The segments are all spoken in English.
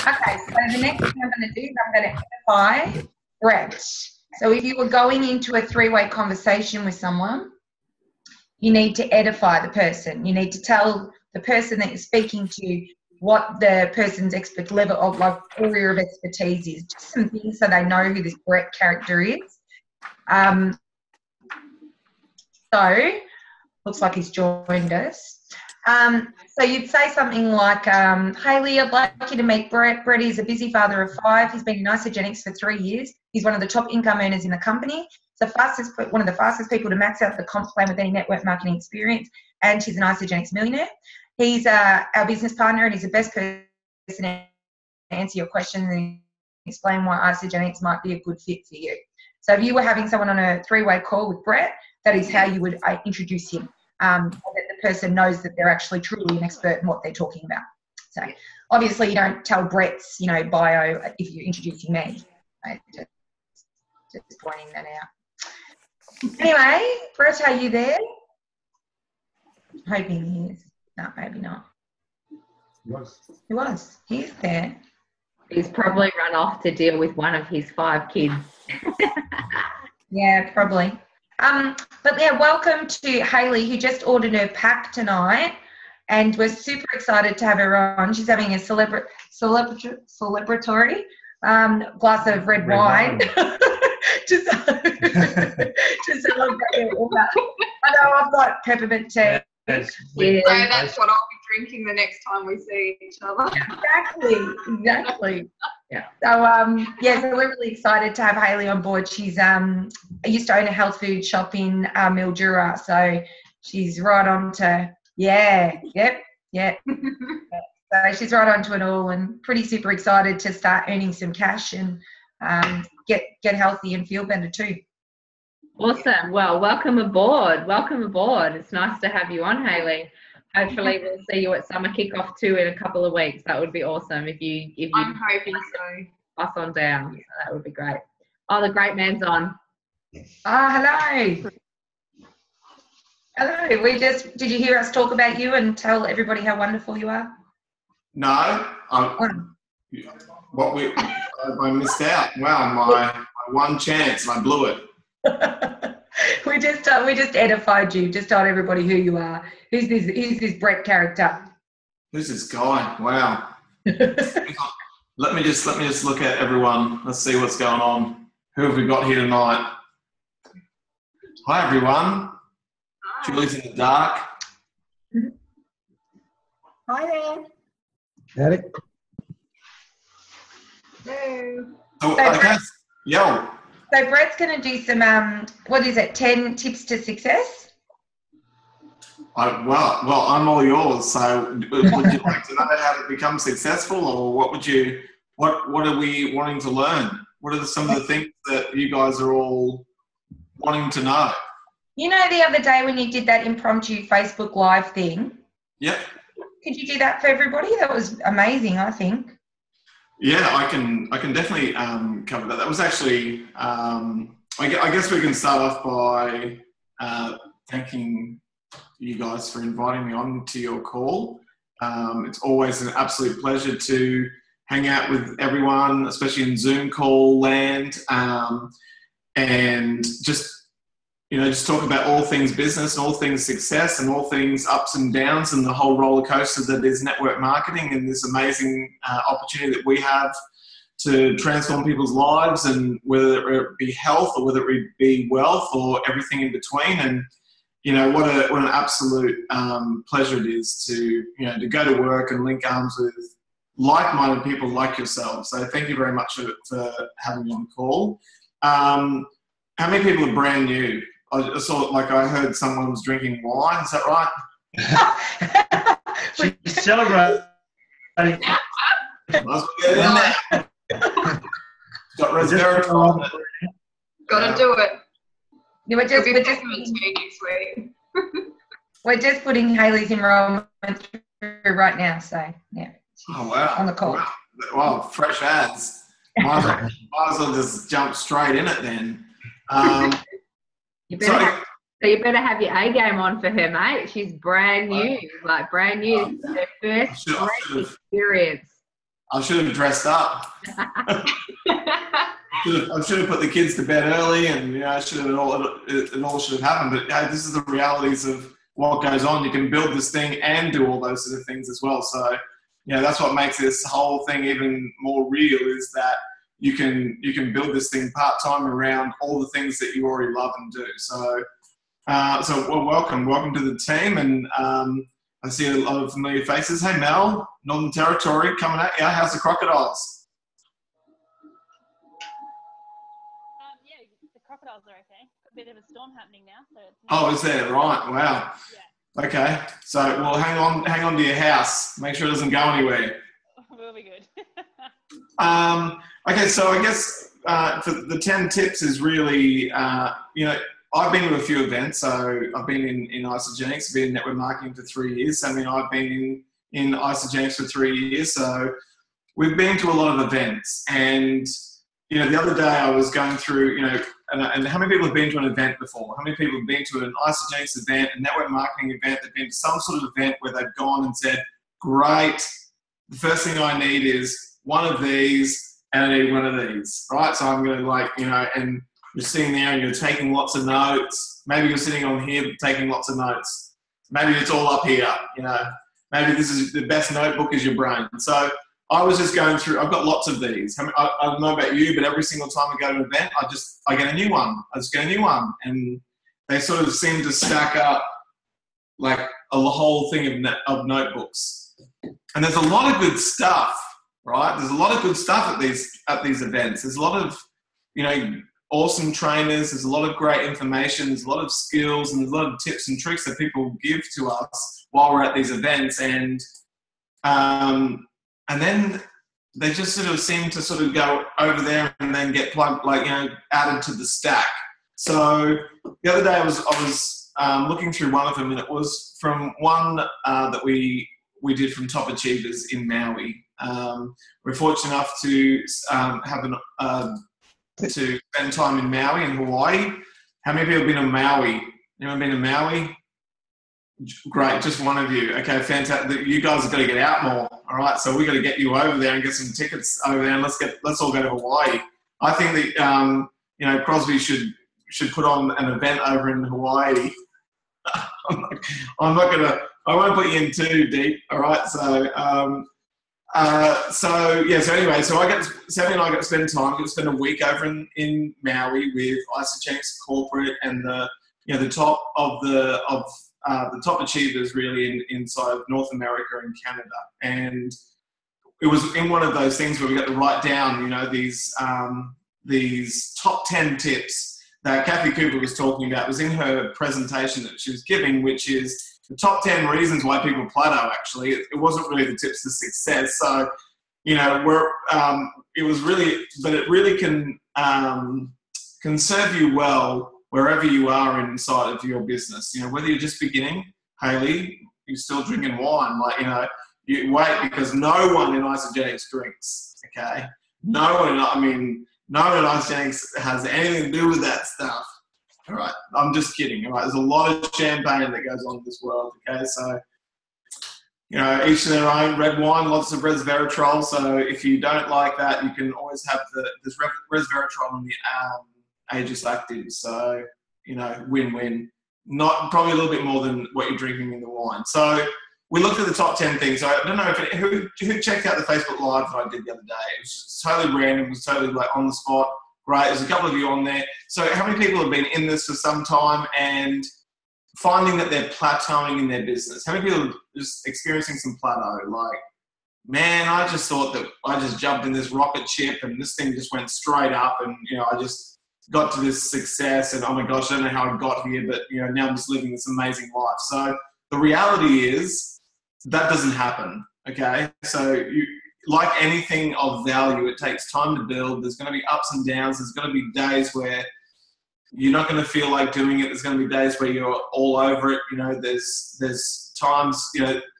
Okay, so the next thing I'm going to do is I'm going to edify Brett. So if you were going into a three-way conversation with someone, you need to edify the person. You need to tell the person that you're speaking to what the person's level of like area of expertise is. Just some things so they know who this Brett character is. So looks like he's joined us. So you'd say something like, Hayley, I'd like you to meet Brett. Brett is a busy father of 5. He's been in Isogenics for 3 years. He's one of the top income earners in the company. He's one of the fastest people to max out the comp plan with any network marketing experience, and he's an Isogenics millionaire. He's our business partner, and he's the best person to answer your questions and explain why Isogenics might be a good fit for you. So if you were having someone on a 3-way call with Brett, that is how you would introduce him. That the person knows that they're actually truly an expert in what they're talking about. So obviously you don't tell Brett's, bio if you're introducing me. Right? Just pointing that out. Anyway, Brett, are you there? Hoping he is. No, maybe not. He was. He's there. He's probably run off to deal with one of his 5 kids. Yeah, probably. But yeah, welcome to Hayley, who just ordered her pack tonight, and we're super excited to have her on. She's having a celebratory glass of red wine to celebrate all that. I know I've got peppermint tea. That's what I'll be drinking the next time we see each other. Exactly. Yeah. So so we're really excited to have Hayley on board. She's I used to own a health food shop in Mildura, so she's right on to So she's right onto it all, and pretty super excited to start earning some cash and get healthy and feel better too. Awesome. Well, welcome aboard. Welcome aboard. It's nice to have you on, Hayley. Hopefully we'll see you at summer kickoff too in a couple of weeks. That would be awesome if you I'm hoping so. Pass on down. So that would be great. Oh, the great man's on. Hello. Hello. Did you hear us talk about you and tell everybody how wonderful you are? No. I missed out. Wow, my one chance and I blew it. We just edified you. Just told everybody who you are. Who's this Brett character? Who's this guy? Wow. Let me just look at everyone. Let's see what's going on. Who have we got here tonight? Hi everyone. Hi. Julie's in the dark. Hi there. Howdy. Hello. Oh, I guess, yo. So Brett's going to do some, 10 tips to success? Well, I'm all yours. So would you like to know how to become successful, or what are we wanting to learn? What are some of the things that you guys are all wanting to know? You know, the other day when you did that impromptu Facebook Live thing? Yep. Could you do that for everybody? That was amazing, I think. Yeah, I can definitely cover that. That was actually, I guess we can start off by thanking you guys for inviting me on to your call. It's always an absolute pleasure to hang out with everyone, especially in Zoom call land, and just talk about all things business and all things success and all things ups and downs and the whole roller coaster that is network marketing and this amazing opportunity that we have to transform people's lives, and whether it be health or whether it be wealth or everything in between. And what an absolute pleasure it is to go to work and link arms with like-minded people like yourselves. So thank you very much for having me on the call. How many people are brand new? I saw, I heard someone was drinking wine. Is that right? She's celebrating. Got resveratrol. Gotta do it. Yeah, we're just putting Hayley's enrollment through right now. So yeah. Oh wow! On the call. Wow, fresh ads. Might as well just jump straight in it then. You better have your A game on for her, mate. She's brand new, brand new. It's her first great experience. I should have dressed up. I should have put the kids to bed early, and it all should have happened. But hey, this is the realities of what goes on. You can build this thing and do all those sort of things as well. So, that's what makes this whole thing even more real, is that you can build this thing part-time around all the things that you already love and do. So welcome to the team, and I see a lot of familiar faces. Hey, Mel, Northern Territory, coming at you. How's the Crocodiles? Yeah, the crocodiles are okay. A bit of a storm happening now. So it's Is there? Right. Wow. Yeah. Okay. So, well, hang on to your house. Make sure it doesn't go anywhere. We'll be good. Okay. So I guess for the 10 tips is really, I've been to a few events. So I've been in Isogenics, been in network marketing for 3 years. I mean, I've been in Isogenics for 3 years. So we've been to a lot of events. And, the other day I was going through, and how many people have been to an event before? How many people have been to an Isogenics event, a network marketing event? They've been to some sort of event where they've gone and said, great, the first thing I need is one of these and I need one of these, right? So I'm going to and you're sitting there and you're taking lots of notes. Maybe you're sitting on here taking lots of notes. Maybe it's all up here, Maybe this is the best notebook is your brain. So I was just going through, I've got lots of these. I don't know about you, but every single time I go to an event, I get a new one. I just get a new one. And they sort of seem to stack up like a whole thing of notebooks. And there's a lot of good stuff, right? There's a lot of good stuff at these events. There's a lot of, awesome trainers. There's a lot of great information. There's a lot of skills, and there's a lot of tips and tricks that people give to us while we're at these events. And then they just sort of seem to sort of go over there and then get plugged, added to the stack. So the other day I was looking through one of them, and it was from one that we did from Top Achievers in Maui. We're fortunate enough to to spend time in Maui in Hawaii. How many people have been to Maui? Anyone been to Maui? Great, just one of you. Okay, fantastic. You guys have got to get out more. All right, so we've got to get you over there and get some tickets over there, and let's all go to Hawaii. I think that Crosby should put on an event over in Hawaii. I won't put you in too deep. All right, Sammy and I got to spend time. Got to spend a week over in Maui with Isogenics Corporate and the top of the top achievers really inside of North America and Canada. And it was in one of those things where we got to write down, these top 10 tips that Kathy Cooper was talking about. It was in her presentation that she was giving, which is the top 10 reasons why people plateau. Actually, it wasn't really the tips to success. So, it really can serve you well wherever you are inside of your business. Whether you're just beginning, Hayley, you're still drinking wine. You wait, because no one in Isogenics drinks. Okay, no one in Isogenics has anything to do with that stuff. All right, I'm just kidding. All right, there's a lot of champagne that goes on in this world. Okay, so each to their own. Red wine, lots of resveratrol. So if you don't like that, you can always have this resveratrol in the Aegis Active. So win-win. Not probably a little bit more than what you're drinking in the wine. So we looked at the top 10 things. So I don't know who checked out the Facebook Live that I did the other day. It was just totally random. It was totally on the spot. Great. There's a couple of you on there. So how many people have been in this for some time and finding that they're plateauing in their business? How many people are just experiencing some plateau? Like, man, I just thought that I just jumped in this rocket ship and this thing just went straight up, and I just got to this success, and oh my gosh, I don't know how I got here, but now I'm just living this amazing life. So the reality is that doesn't happen. Okay, so like anything of value, it takes time to build. There's going to be ups and downs. There's going to be days where you're not going to feel like doing it. There's going to be days where you're all over it. There's times,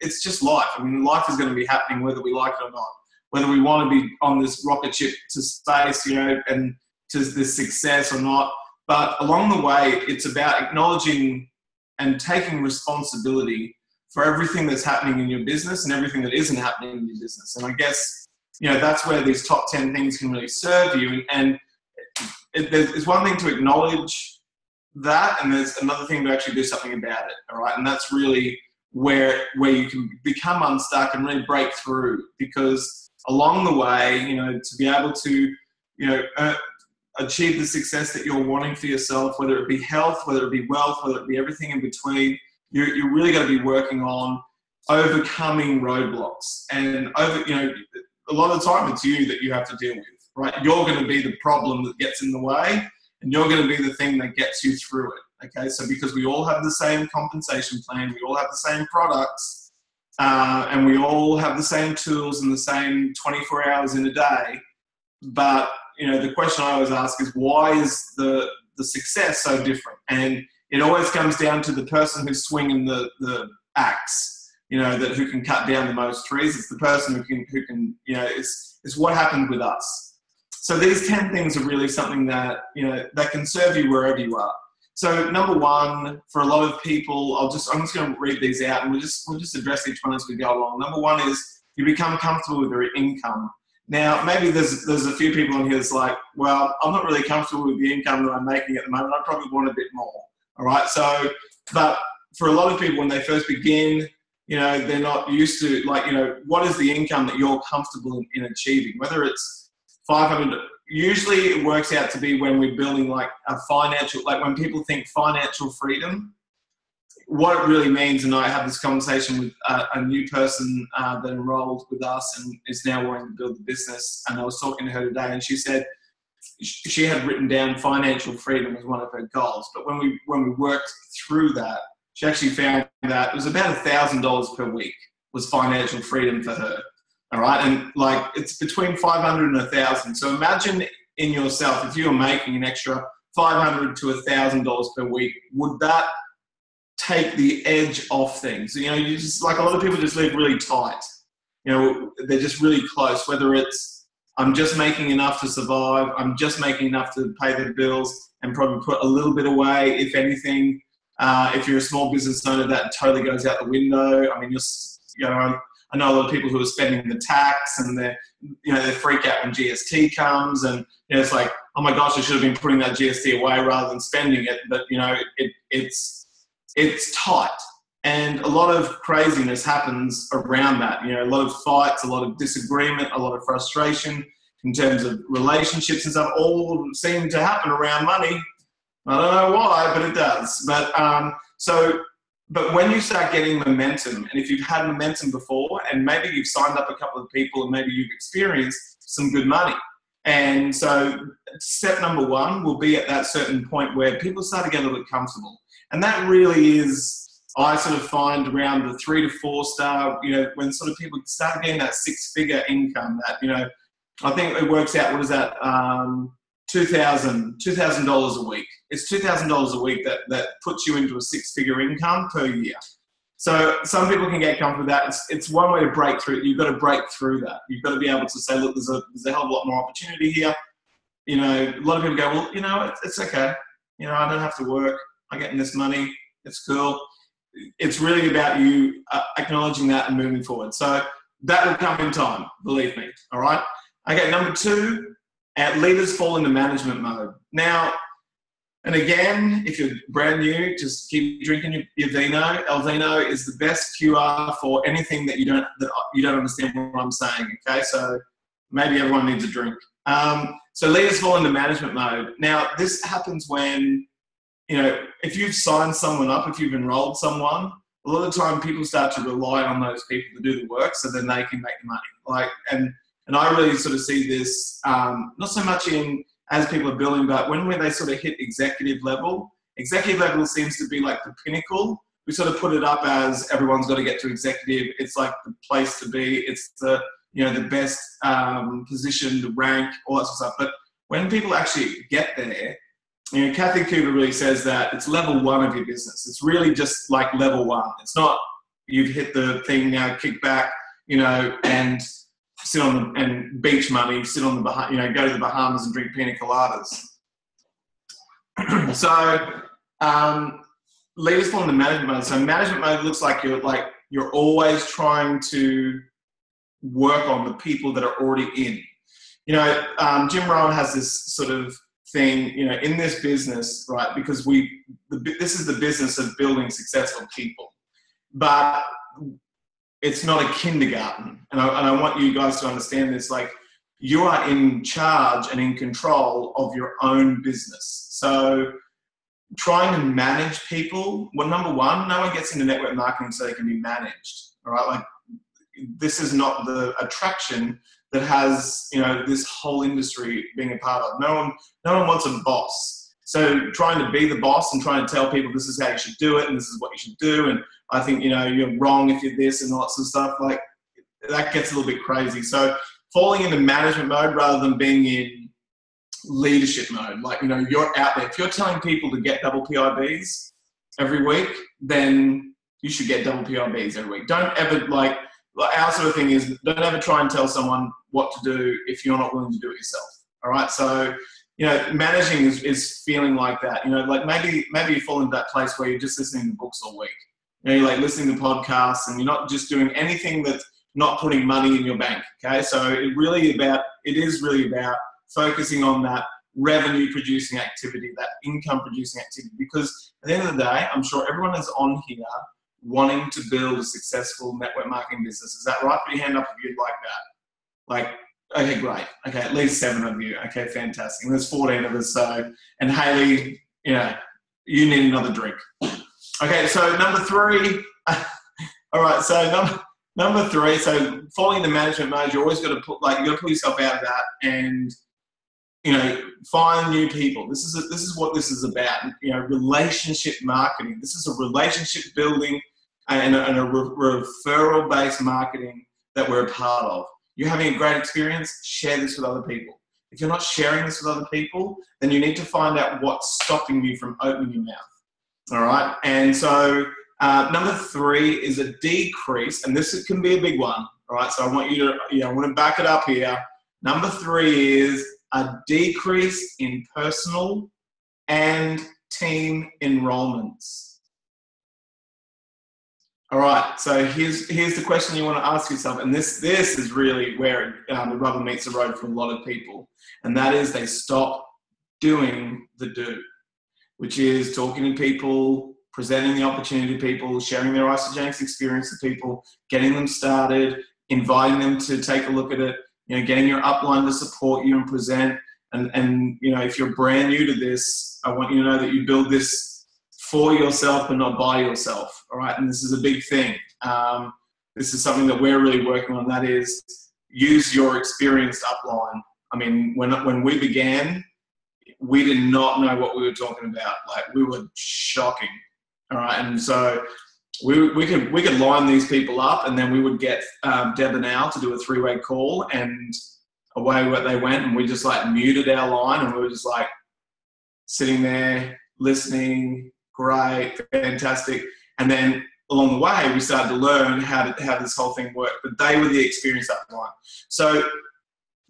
it's just life. I mean, life is going to be happening whether we like it or not, whether we want to be on this rocket ship to space, and to this success or not. But along the way, it's about acknowledging and taking responsibility for everything that's happening in your business and everything that isn't happening in your business. And I guess that's where these top 10 things can really serve you. And there's one thing to acknowledge that, and there's another thing to actually do something about it. All right, and that's really where you can become unstuck and really break through, because along the way, to be able to, achieve the success that you're wanting for yourself, whether it be health, whether it be wealth, whether it be everything in between, you're really going to be working on overcoming roadblocks. And a lot of the time it's you that you have to deal with, right? You're going to be the problem that gets in the way, and you're going to be the thing that gets you through it. Okay, so because we all have the same compensation plan, we all have the same products, and we all have the same tools and the same 24 hours in a day. But the question I always ask is, why is the success so different? And it always comes down to the person who's swinging the axe, who can cut down the most trees. It's the person who can it's what happened with us. So these 10 things are really something that, that can serve you wherever you are. So number one, for a lot of people, I'm just going to read these out, and we'll just address each one as we go along. Number one is you become comfortable with your income. Now, maybe there's a few people in here that's like, well, I'm not really comfortable with the income that I'm making at the moment. I probably want a bit more. All right. So, but for a lot of people, when they first begin, they're not used to, what is the income that you're comfortable in achieving? Whether it's 500, usually it works out to be when we're building like a financial, like when people think financial freedom, what it really means. And I had this conversation with a new person that enrolled with us and is now wanting to build the business. And I was talking to her today, and she said she had written down financial freedom as one of her goals. But when we worked through that, she actually found that it was about $1,000 per week was financial freedom for her. All right. And it's between 500 and 1,000. So imagine in yourself, if you were making an extra $500 to $1,000 per week, would that take the edge off things? You just, like, a lot of people just live really tight. They're just really close, whether it's, I'm just making enough to survive, I'm just making enough to pay the bills and probably put a little bit away, if anything. If you're a small business owner, that totally goes out the window. I mean, I know a lot of people who are spending the tax, and they freak out when GST comes, and it's like, oh my gosh, I should have been putting that GST away rather than spending it. But it's tight, and a lot of craziness happens around that. A lot of fights, a lot of disagreement, a lot of frustration in terms of relationships and stuff all seem to happen around money. I don't know why, but it does. But when you start getting momentum, and if you've had momentum before, and maybe you've signed up a couple of people, and maybe you've experienced some good money. And so step number one will be at that certain point where people start to get a little bit comfortable. And that really is, I sort of find, around the 3 to 4 star, when sort of people start getting that 6-figure income, that, I think it works out, what is that, $2,000 a week. It's $2,000 a week that puts you into a 6-figure income per year. So some people can get comfortable with that. It's one way to break through it. You've got to break through that. You've got to be able to say, look, there's a hell of a lot more opportunity here. A lot of people go, well, it's okay. I don't have to work. I'm getting this money. It's cool. It's really about you acknowledging that and moving forward. So that will come in time, believe me. All right. Okay. Number 2, leaders fall into management mode. Now, and again, if you're brand new, just keep drinking your vino. El Vino is the best QR for anything that you don't understand what I'm saying. Okay. So maybe everyone needs a drink. So leaders fall into management mode. Now, this happens when, if you've signed someone up, if you've enrolled someone, a lot of the time people start to rely on those people to do the work so then they can make the money. And I really sort of see this, not so much as people are building, but when they sort of hit executive level seems to be like the pinnacle. We sort of put it up as everyone's got to get to executive. It's like the place to be. It's the best position, the rank, all that sort of stuff. But when people actually get there, Kathy Cooper really says that it's level 1 of your business. It's really just like level 1. It's not you've hit the thing, now kick back, and sit on and beach money, sit on the, go to the Bahamas and drink pina coladas. So leaders fall into management mode. So management mode looks like you're always trying to work on the people that are already in. You know, Jim Rohn has this sort of thing, you know, in this business, right? Because this is the business of building successful people, but it's not a kindergarten. And I want you guys to understand this, like, you are in charge and in control of your own business. So trying to manage people, well, number one, no one gets into network marketing so they can be managed, all right? Like, this is not the attraction that has, you know, this whole industry being a part of. No one wants a boss. So trying to be the boss and trying to tell people this is how you should do it and this is what you should do, and I think, you know, you're wrong if you're this and all that sort of stuff, like, that gets a little bit crazy. So falling into management mode rather than being in leadership mode, like, you know, you're out there. If you're telling people to get double PIBs every week, then you should get double PIBs every week. Don't ever, like our sort of thing is, don't ever try and tell someone what to do if you're not willing to do it yourself. All right. So, you know, managing is feeling like that. You know, like maybe you fall into that place where you're just listening to books all week. You know, you're like listening to podcasts and you're not just doing anything that's not putting money in your bank. Okay. So it is really about focusing on that revenue producing activity, that income producing activity, because at the end of the day, I'm sure everyone is on here wanting to build a successful network marketing business. Is that right? Put your hand up if you'd like that. Like, okay, great. Okay, at least 7 of you. Okay, fantastic. And there's 14 of us. So, and Hayley, you know, you need another drink. Okay, so number 3. All right, so number 3. So falling into management mode, you always got to put yourself out of that, and, you know, find new people. This is what this is about. You know, relationship marketing. This is a relationship building and a referral-based marketing that we're a part of. You're having a great experience, share this with other people. If you're not sharing this with other people, then you need to find out what's stopping you from opening your mouth. All right? And so number 3 is a decrease, and this can be a big one. All right? So I want you to, I want to back it up here. Number 3 is a decrease in personal and team enrollments. All right, so here's the question you want to ask yourself, and this is really where the rubber meets the road for a lot of people, and that is they stop doing the do, which is talking to people, presenting the opportunity to people, sharing their Isogenics experience to people, getting them started, inviting them to take a look at it, you know, getting your upline to support you and present, and you know, if you're brand new to this, I want you to know that you build this for yourself and not by yourself, all right? And this is a big thing. This is something that we're really working on, that is use your experienced upline. I mean, when we began, we did not know what we were talking about. Like, we were shocking, all right? And so we could line these people up, and then we would get Deb and Al to do a 3-way call, and away they went, and we just like muted our line, and we were just like sitting there listening. Great, fantastic. And then along the way, we started to learn how this whole thing worked. But they were the experienced upline. So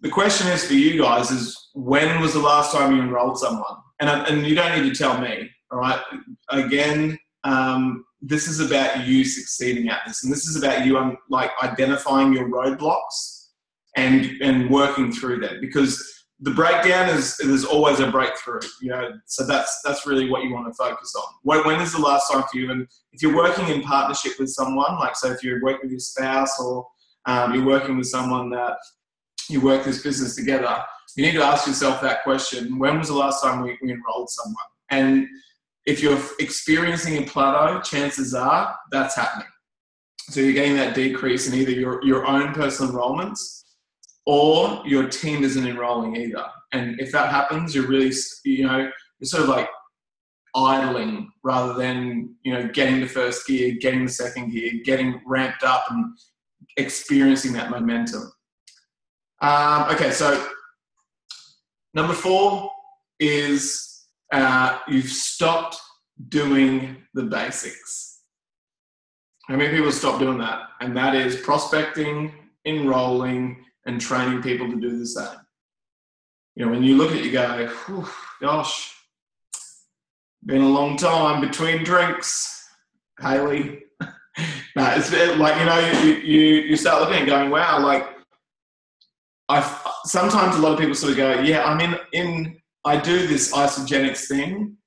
the question is for you guys is, when was the last time you enrolled someone? And you don't need to tell me, all right? Again, this is about you succeeding at this. And this is about you like identifying your roadblocks and working through them. Because the breakdown is there's always a breakthrough, you know. So that's really what you want to focus on. When is the last time for you? And if you're working in partnership with someone, like, so if you're working with your spouse, or you're working with someone that you work this business together, you need to ask yourself that question: when was the last time we enrolled someone? And if you're experiencing a plateau, chances are that's happening. So you're getting that decrease in either your own personal enrollments, or your team isn't enrolling either. And if that happens, you're really, you know, you're sort of like idling rather than, you know, getting the first gear, getting the second gear, getting ramped up and experiencing that momentum. Okay, so number 4 is you've stopped doing the basics. How many people stop doing that? And that is prospecting, enrolling, and training people to do the same. You know, when you look at it, you go, gosh, been a long time between drinks, Hayley. No, it's like, you know, you start looking and going, wow, like sometimes a lot of people sort of go, yeah, I do this isogenics thing,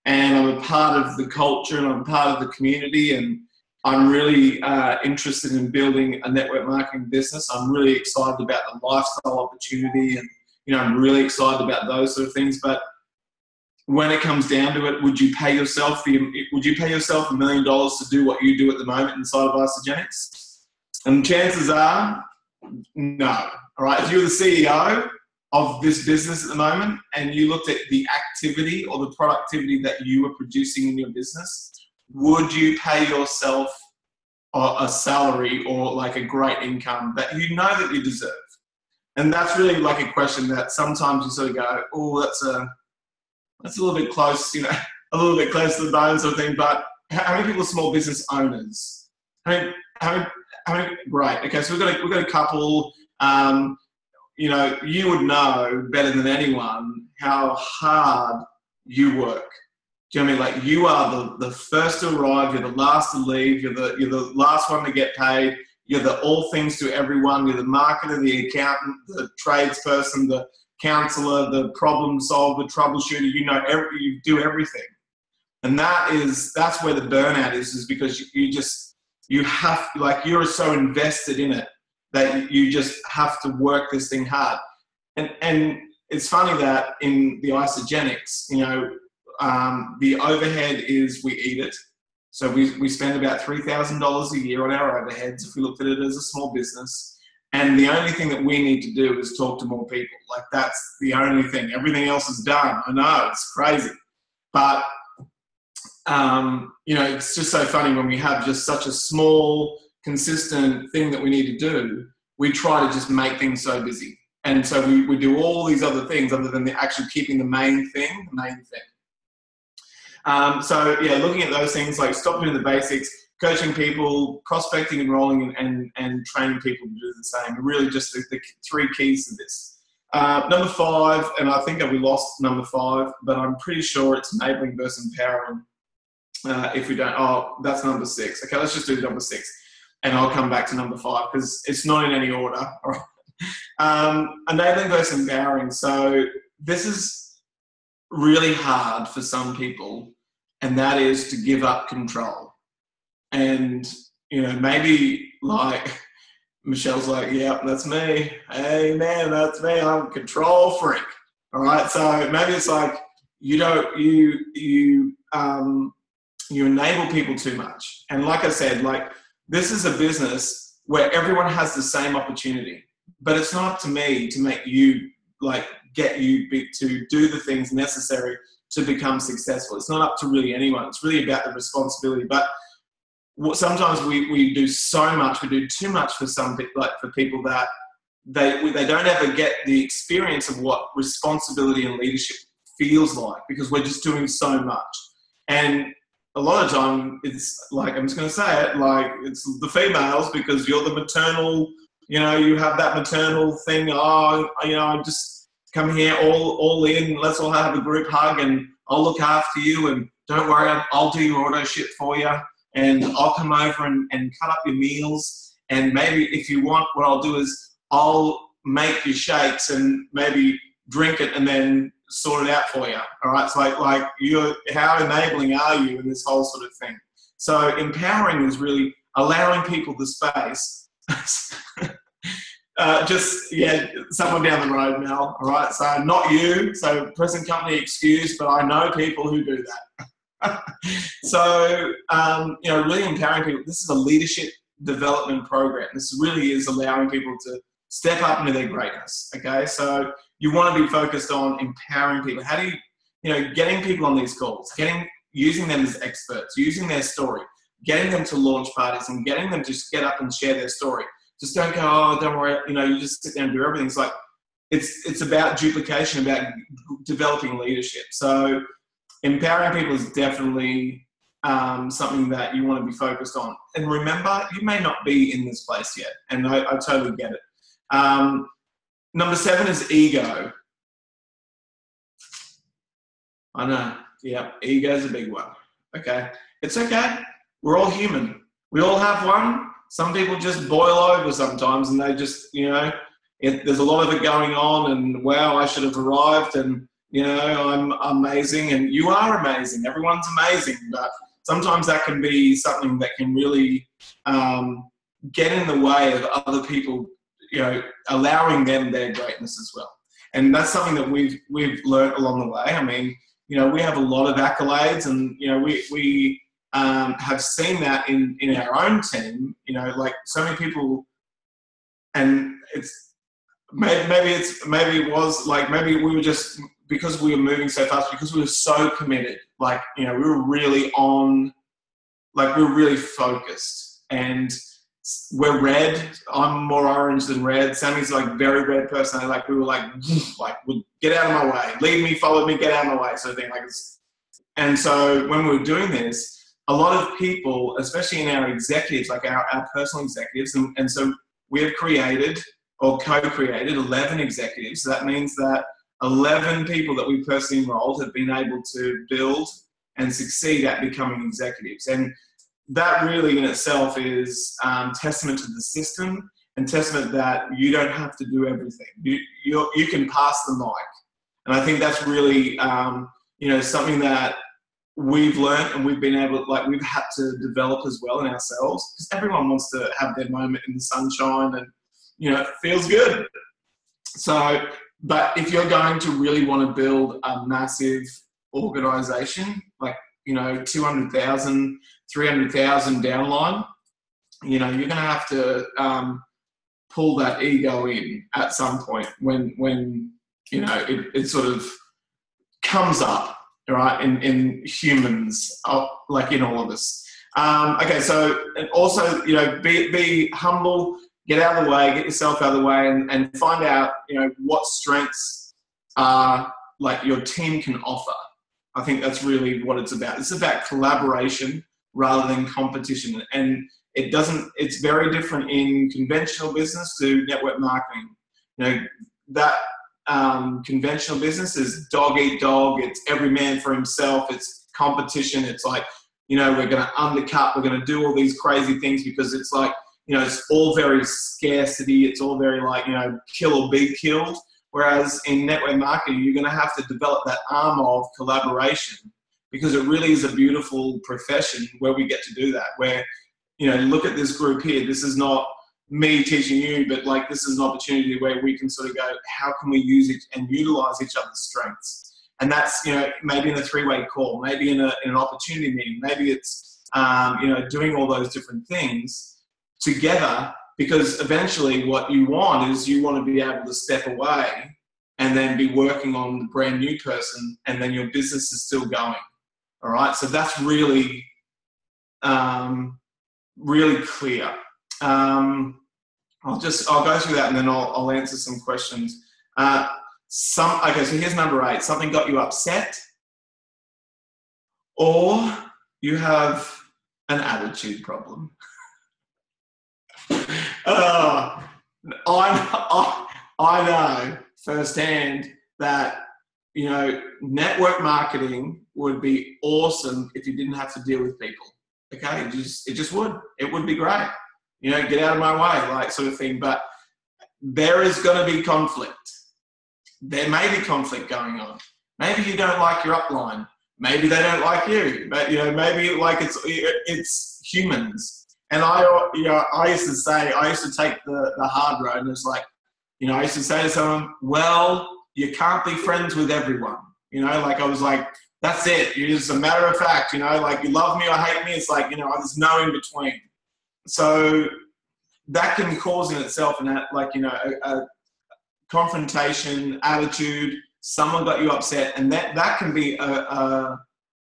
and I'm a part of the culture and I'm part of the community, and I'm really interested in building a network marketing business. I'm really excited about the lifestyle opportunity, and you know, I'm really excited about those sort of things. But when it comes down to it, would you pay yourself $1 million to do what you do at the moment inside of isogenics? And chances are, no. All right. If you're the CEO of this business at the moment and you looked at the activity or the productivity that you are producing in your business, would you pay yourself a salary or like a great income that you know that you deserve? And that's really like a question that sometimes you sort of go, oh, that's a little bit close, you know, a little bit close to the bone sort of thing. But how many people are small business owners? How many, great. Okay, so we've got a couple. You know, you would know better than anyone how hard you work. Do you know what I mean? Like, you are the first to arrive, you're the last to leave, you're the last one to get paid, you're the all things to everyone, you're the marketer, the accountant, the tradesperson, the counselor, the problem solver, the troubleshooter, you know, you do everything. And that's where the burnout is because you have, like, you're so invested in it that you just have to work this thing hard. And it's funny that in the isogenics, you know, the overhead is we eat it. So we spend about $3,000 a year on our overheads if we looked at it as a small business. And the only thing that we need to do is talk to more people. Like, that's the only thing. Everything else is done. I know, it's crazy. But, you know, it's just so funny when we have just such a small, consistent thing that we need to do, we try to just make things so busy. And so we do all these other things other than actually keeping the main thing. So yeah, looking at those things, like stop doing the basics, coaching people, prospecting, enrolling, and training people to do the same. Really just the three keys to this. Number 5, and I think we lost number 5, but I'm pretty sure it's enabling versus empowering. If we don't, oh, that's number 6. Okay, let's just do number 6. And I'll come back to number 5 because it's not in any order. All right. Enabling versus empowering. So this is really hard for some people, and that is to give up control. And, you know, maybe like Michelle's like, yeah, that's me. Hey, man, that's me. I'm a control freak. All right. So maybe it's like you enable people too much. And like I said, like, this is a business where everyone has the same opportunity, but it's not up to me to make you, like, get you to do the things necessary to become successful. It's not up to really anyone. It's really about the responsibility. But sometimes we do so much, we do too much for some, like for people that they don't ever get the experience of what responsibility and leadership feels like because we're just doing so much. And a lot of time it's like, I'm just going to say it, like it's the females because you're the maternal, you know, you have that maternal thing. Oh, you know, I just come here all in. Let's all have a group hug and I'll look after you and don't worry, I'll do your auto ship for you and I'll come over and cut up your meals. And maybe if you want, what I'll do is I'll make your shakes and maybe drink it and then sort it out for you. All right. So like how enabling are you in this whole sort of thing? So empowering is really allowing people the space. Someone down the road, Mel. All right. So not you. So present company excuse, but I know people who do that. So, you know, really empowering people. This is a leadership development program. This really is allowing people to step up into their greatness. Okay. So you want to be focused on empowering people. How do you getting people on these calls, using them as experts, using their story, getting them to launch parties and getting them to just get up and share their story. Just don't go, oh, don't worry, you just sit there and do everything. It's like, it's about duplication, about developing leadership. So empowering people is definitely something that you want to be focused on. And remember, you may not be in this place yet, and I totally get it. Number 7 is ego. I know, yeah, ego is a big one. Okay, it's okay. We're all human. We all have one. Some people just boil over sometimes, and they just, there's a lot of it going on, and wow, I should have arrived, and I'm amazing, and you are amazing. Everyone's amazing, but sometimes that can be something that can really get in the way of other people, allowing them their greatness as well. And that's something that we've learned along the way. I mean, we have a lot of accolades, and we have seen that in our own team. Like so many people, and maybe we were just, because we were moving so fast, because we were so committed. Like we were really on, like we were really focused, and we're red. I'm more orange than red. Sammy's like very red person. Like we were like get out of my way, leave me, follow me, get out of my way, sort of thing. And so when we were doing this, a lot of people, especially in our executives, like our personal executives, and so we have created or co-created 11 executives. So that means that 11 people that we personally enrolled have been able to build and succeed at becoming executives. And that really in itself is testament to the system, and testament that you don't have to do everything. You can pass the mic. And I think that's really, something that we've learned, and we've been able, we've had to develop as well in ourselves, because everyone wants to have their moment in the sunshine, and, it feels good. So, but if you're going to really want to build a massive organization, 200,000, 300,000 downline, you're going to have to pull that ego in at some point when it sort of comes up, right, in humans, like in all of us. Okay, so and also, be humble, get out of the way, get yourself out of the way, and find out, what strengths your team can offer. I think that's really what it's about. It's about collaboration rather than competition. And it's very different in conventional business to network marketing. That conventional business is dog eat dog. It's every man for himself. It's competition. It's like, we're going to undercut. We're going to do all these crazy things because it's like, it's all very scarcity. It's all very kill or be killed. Whereas in network marketing, you're going to have to develop that arm of collaboration, because it really is a beautiful profession where we get to do that. Where, look at this group here. This is not me teaching you, but this is an opportunity where we can sort of go, how can we use it and utilize each other's strengths? And that's, maybe in a three-way call, maybe in an opportunity meeting, maybe it's, doing all those different things together. Because eventually what you want is you want to be able to step away and then be working on the brand new person, and then your business is still going. All right. So that's really, really clear. I'll go through that, and then I'll answer some questions. Okay. So here's number 8. Something got you upset, or you have an attitude problem. I know firsthand that, network marketing would be awesome if you didn't have to deal with people. Okay, it just would. It would be great. Get out of my way, sort of thing. But there is going to be conflict. There may be conflict going on. Maybe you don't like your upline. Maybe they don't like you. But maybe it's humans. And I used to take the hard road, and it's like, I used to say to someone, well, you can't be friends with everyone. I was like, that's it. You're just a matter of fact, you love me or hate me. It's like, there's no in between. So that can cause in itself a confrontation, attitude. Someone got you upset, and that can be do you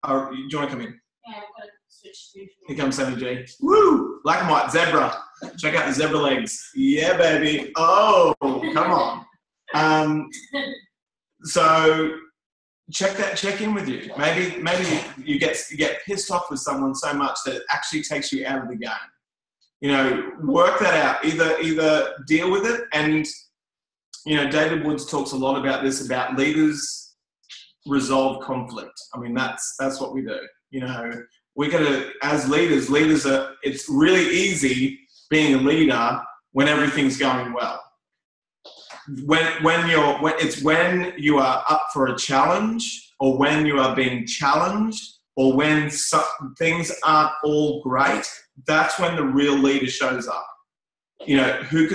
want to come in? Yeah, I've got to switch to. Here comes Sammy G. Woo! Black and white zebra. Check out the zebra legs. Yeah, baby. Oh, come on. So check in with you. Maybe you get pissed off with someone so much that it actually takes you out of the game. Work that out. Either deal with it, and David Woods talks a lot about this, about leaders resolve conflict. I mean, that's what we do. we got to, as leaders are, it's really easy being a leader when everything's going well. When you are up for a challenge, or when you are being challenged, or when things aren't all great, that's when the real leader shows up. Who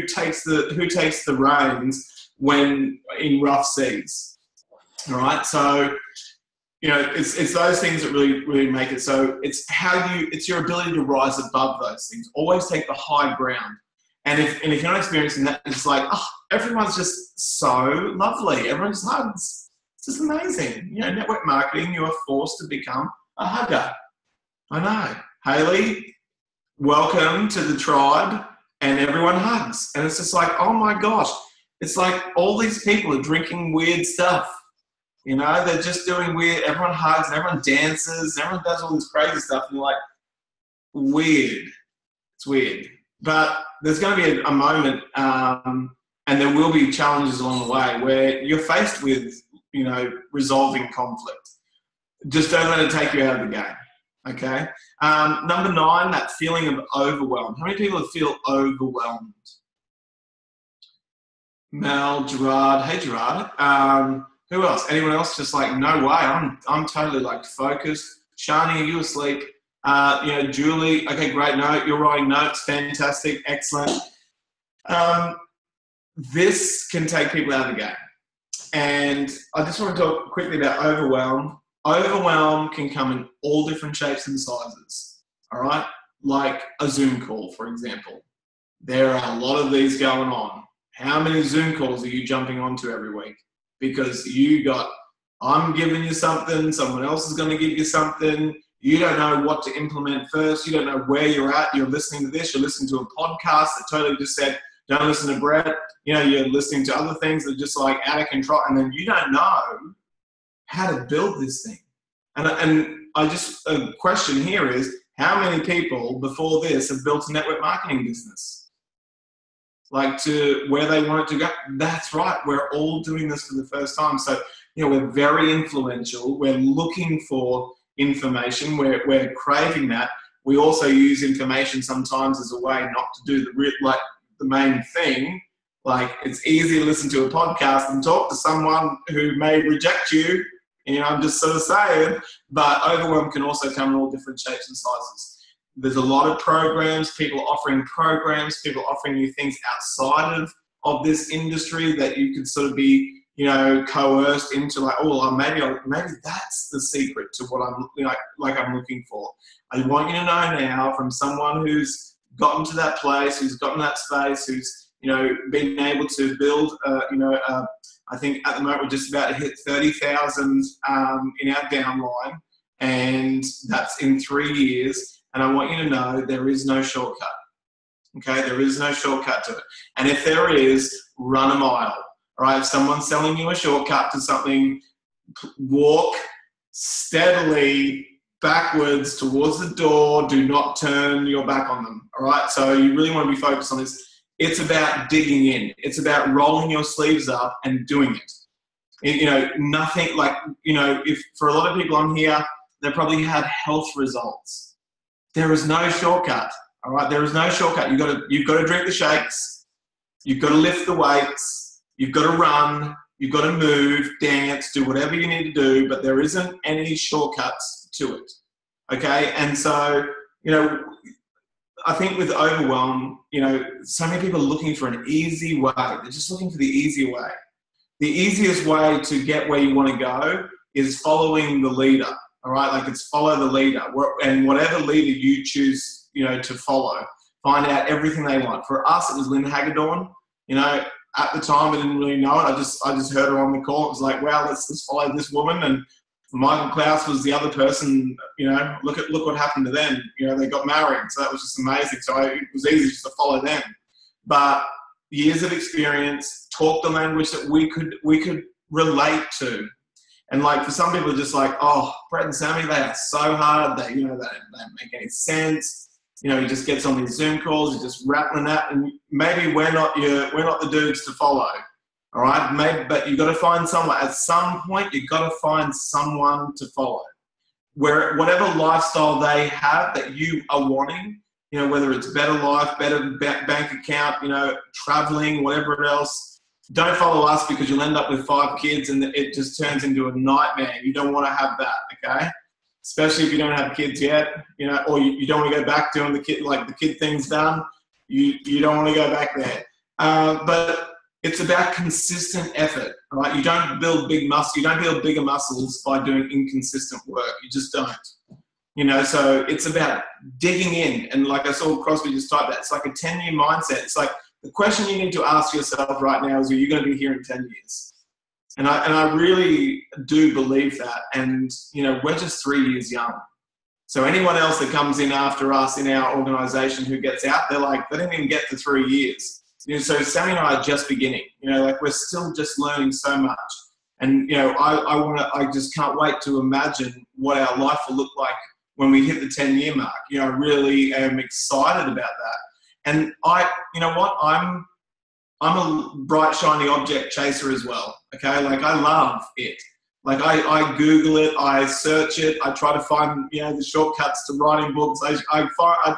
takes the reins when in rough seas. All right, so it's those things that really make it. So it's your ability to rise above those things. Always take the high ground. And if you're not experiencing that, it's like, oh, everyone's just so lovely. Everyone just hugs. It's just amazing. Network marketing, you are forced to become a hugger. I know. Hayley, welcome to the tribe, and everyone hugs. And it's just like, oh my gosh. It's like all these people are drinking weird stuff. They're just doing weird. Everyone hugs, and everyone dances, and everyone does all this crazy stuff. And you're like, weird. It's weird. But there's going to be a moment, and there will be challenges along the way where you're faced with, resolving conflict. Just don't let it take you out of the game, okay? Number 9, that feeling of overwhelm. How many people feel overwhelmed? Mel, Gerard. Hey, Gerard. Who else? Anyone else? Just like, no way. I'm totally focused. Shani, are you asleep? Julie, okay, great note. You're writing notes. Fantastic. Excellent. This can take people out of the game. And I just want to talk quickly about overwhelm. Overwhelm can come in all different shapes and sizes. All right? Like a Zoom call, for example. There are a lot of these going on. How many Zoom calls are you jumping onto every week? Because I'm giving you something, someone else is going to give you something. You don't know what to implement first. You don't know where you're at. You're listening to this. You're listening to a podcast that totally just said, don't listen to Brett. You're listening to other things that are just like out of control. And then you don't know how to build this thing. And a question here is, how many people before this have built a network marketing business? To where they want it to go. That's right. We're all doing this for the first time. So, we're very influential. We're looking for information. We're craving that. We also use information sometimes as a way not to do the main thing. It's easy to listen to a podcast and talk to someone who may reject you. I'm just sort of saying, but overwhelm can also come in all different shapes and sizes. There's a lot of programs, people offering you things outside of this industry that you could sort of be, coerced into maybe that's the secret to what I'm looking for. I want you to know now from someone who's gotten to that place, who's gotten that space, who's, been able to build, I think at the moment we're just about to hit 30,000 in our downline, and that's in 3 years. And I want you to know there is no shortcut. Okay, there is no shortcut to it. And if there is, run a mile. All right, if someone's selling you a shortcut to something, walk steadily backwards towards the door. Do not turn your back on them. All right, so you really want to be focused on this. It's about digging in. It's about rolling your sleeves up and doing it. Nothing if for a lot of people on here, they probably had health results. There is no shortcut. All right, there is no shortcut. You've got to drink the shakes. You've got to lift the weights. You've got to run. You've got to move, dance, do whatever you need to do. But there isn't any shortcuts to it. Okay, and so I think with overwhelm, so many people are looking for an easy way. They're just looking for the easy way. The easiest way to get where you want to go is following the leader. All right, it's follow the leader, and whatever leader you choose, to follow, find out everything they want. For us, it was Lynn Hagedorn. At the time, I didn't really know it. I just heard her on the call. It was like, wow, let's follow this woman. And Michael Klaus was the other person. Look what happened to them. They got married, so that was just amazing. So it was easy just to follow them. But years of experience, talk the language that we could relate to. And for some people, it's just like, oh, Brett and Sammy, they are so hard. They don't make any sense. He just gets on these Zoom calls, he's just rattling that, and maybe we're not the dudes to follow. All right, but you've got to find someone. At some point, you've got to find someone to follow. where whatever lifestyle they have that you are wanting, you know, whether it's better life, better bank account, you know, traveling, whatever else, don't follow us because you'll end up with 5 kids and it just turns into a nightmare. You don't want to have that, okay? Especially if you don't have kids yet, you know, or you don't want to go back doing the kid thing's done. You don't want to go back there. But it's about consistent effort, right? You don't build big muscle. You don't build bigger muscles by doing inconsistent work. You just don't. You know, so it's about digging in. And like I saw Crosby just type that, it's like a 10-year mindset. It's like the question you need to ask yourself right now is, are you going to be here in 10 years? And I really do believe that. And, you know, we're just 3 years young. So anyone else that comes in after us in our organisation who gets out, they didn't even get to 3 years. You know, so Sammy and I are just beginning. You know, like we're still just learning so much. And, you know, I just can't wait to imagine what our life will look like when we hit the 10-year mark. You know, I really am excited about that. And you know what, I'm a bright, shiny object chaser as well, okay? Like, I love it. Like, I Google it, I search it, I try to find, you know, the shortcuts to writing books. I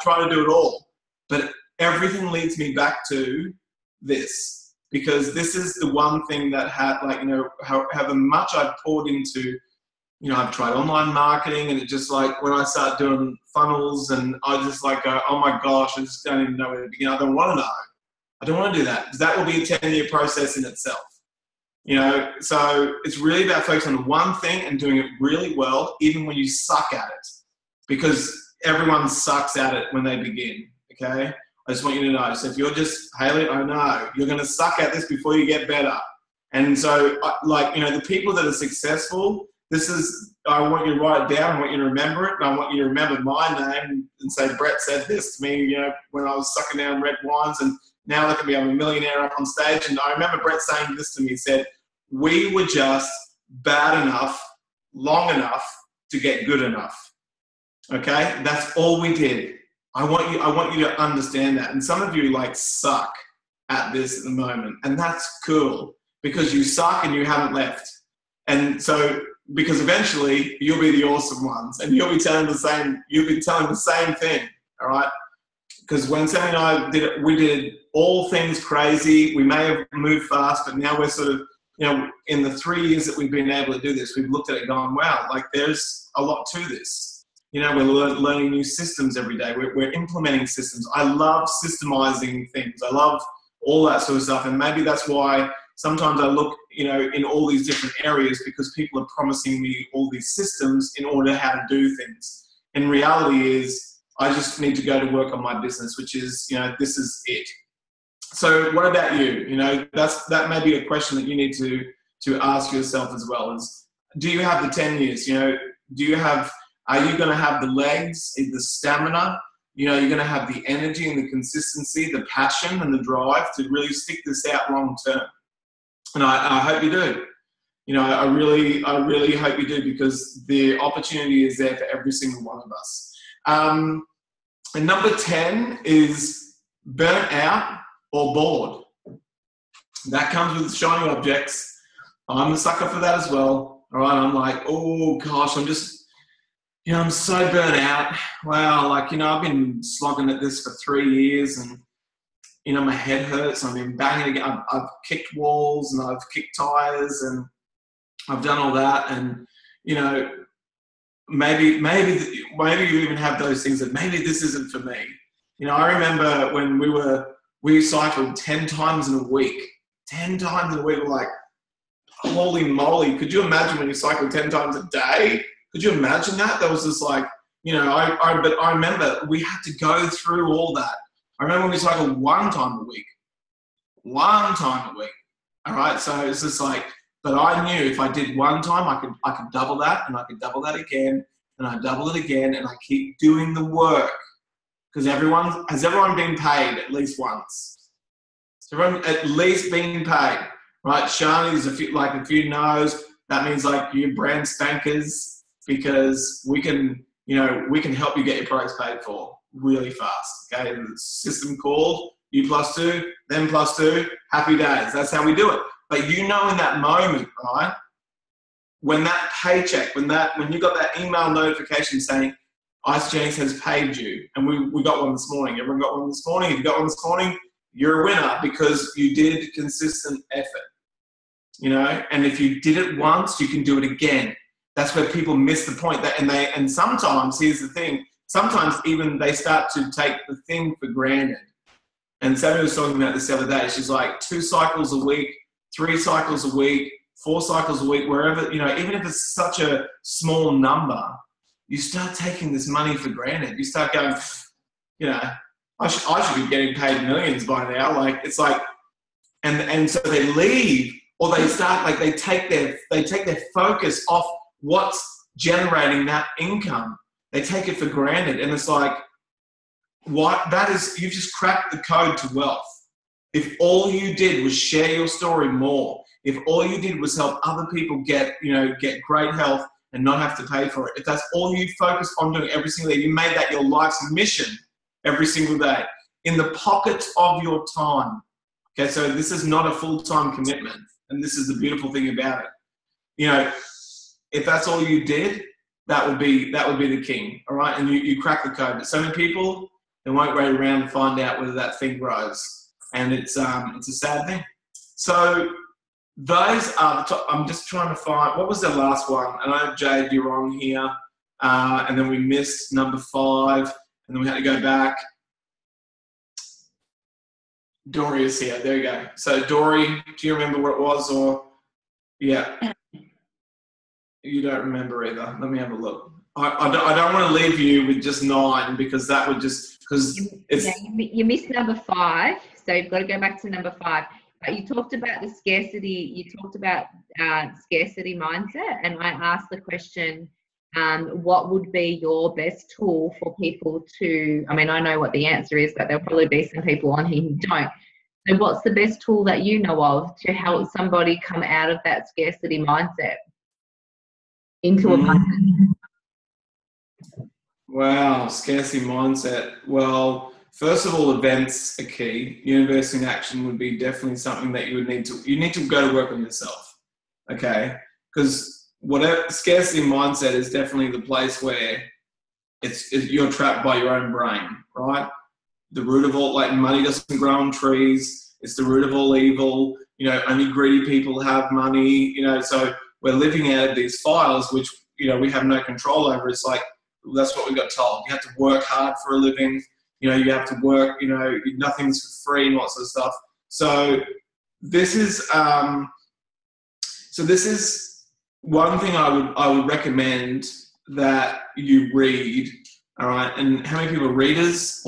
try to do it all. But everything leads me back to this, because this is the one thing that like, you know, however much I've poured into, you know, I've tried online marketing, and it just like, when I start doing funnels and I just like go, oh my gosh, I just don't even know where to begin. I don't want to know. I don't want to do that, because that will be a 10-year process in itself. You know, so it's really about focusing on one thing and doing it really well, even when you suck at it, because everyone sucks at it when they begin, okay? I just want you to know. So if you're just, Hayley, I know, you're going to suck at this before you get better. And so, like, you know, the people that are successful, I want you to write it down, I want you to remember it, and I want you to remember my name and say, Brett said this to me, you know, when I was sucking down red wines, and now look at me, I'm a millionaire up on stage. And I remember Brett saying this to me, he said, we were just bad enough, long enough to get good enough. Okay? That's all we did. I want you to understand that. And some of you like suck at this at the moment, and that's cool, because you suck and you haven't left. And so, because eventually you'll be the awesome ones, and you'll be telling the same thing, all right? Because when Sammy and I did it, we did all things crazy. We may have moved fast, but now we're sort of, you know, in the 3 years that we've been able to do this, we've looked at it going, wow, like there's a lot to this. You know, we're learning new systems every day. We're implementing systems. I love systemizing things. I love all that sort of stuff. And maybe that's why sometimes I look, you know, in all these different areas, because people are promising me all these systems in order how to do things. And reality is, I just need to go to work on my business, which is, you know, this is it. So what about you? You know, that may be a question that you need to ask yourself as well, is, do you have the 10 years? You know, are you going to have the legs, the stamina? You know, you're going to have the energy and the consistency, the passion and the drive to really stick this out long term. And I hope you do. You know, I really hope you do, because the opportunity is there for every single one of us. And number 10 is burnt out or bored. That comes with shiny objects. I'm a sucker for that as well. All right, I'm like, oh gosh, I'm just, you know, I'm so burnt out. Wow, like, you know, I've been slogging at this for 3 years, and, you know, my head hurts. I've been banging again. I've kicked walls and I've kicked tires and I've done all that. And, you know, maybe you even have those things that maybe this isn't for me. You know, I remember when we cycled 10 times in a week. 10 times in a week, we're like, holy moly. Could you imagine when you cycle 10 times a day? Could you imagine that? That was just like, you know, but I remember we had to go through all that. I remember when we cycled 1 time a week. 1 time a week. All right. So it's just like, but I knew if I did 1 time, I could double that, and I could double that again, and I double it again, and I keep doing the work. Because has everyone been paid at least once? Has everyone at least been paid? Right, Shani, there's a few no's. That means like you brand spankers, because we can help you get your products paid for really fast. Okay, the system called U+2, then +2, happy days. That's how we do it. But you know, in that moment, right, when that paycheck, when you got that email notification saying, Isaac has paid you, and we got one this morning. Everyone got one this morning. If you got one this morning, you're a winner because you did consistent effort, you know. And if you did it once, you can do it again. That's where people miss the point. And sometimes, here's the thing, sometimes even they start to take the thing for granted. And Sammy was talking about this the other day. She's like 2 cycles a week, 3 cycles a week, 4 cycles a week, wherever, you know, even if it's such a small number, you start taking this money for granted. You start going, you know, I should be getting paid millions by now. Like, it's like, and so they leave, or they start, like, they take their focus off what's generating that income. They take it for granted. And it's like, what? That is, you've just cracked the code to wealth. If all you did was share your story more, if all you did was help other people get great health and not have to pay for it, if that's all you focus on doing every single day, you made that your life's mission every single day, in the pockets of your time. Okay, so this is not a full-time commitment, and this is the beautiful thing about it. You know, if that's all you did, that would be the king, all right? And you crack the code. But so many people, they won't wait around and find out whether that thing grows, and it's a sad thing. So those are the top. I'm just trying to find, what was the last one? And I know, Jade, you're on here, and then we missed number 5, and then we had to go back. Dory is here. There you go. So Dory, do you remember what it was? Or yeah, you don't remember either. Let me have a look. I don't want to leave you with just 9, because that would just, because it's... Yeah, you missed number 5, so you've got to go back to number 5. But you talked about the scarcity, scarcity mindset, and I asked the question, what would be your best tool for people to, I mean, I know what the answer is, but there'll probably be some people on here who don't. So what's the best tool that you know of to help somebody come out of that scarcity mindset into abundance? Wow, scarcity mindset. Well, first of all, events are key. Universe in action would be definitely something that you need to go to work on yourself, okay? Because whatever scarcity mindset is definitely the place where you're trapped by your own brain, right? The root of all, like, money doesn't grow on trees. It's the root of all evil. You know, only greedy people have money. You know, so we're living out of these files, which, you know, we have no control over. It's like, that's what we got told. You have to work hard for a living. You know, you have to work, you know, nothing's for free and lots of stuff. So this is one thing I would recommend that you read. All right. And how many people are readers?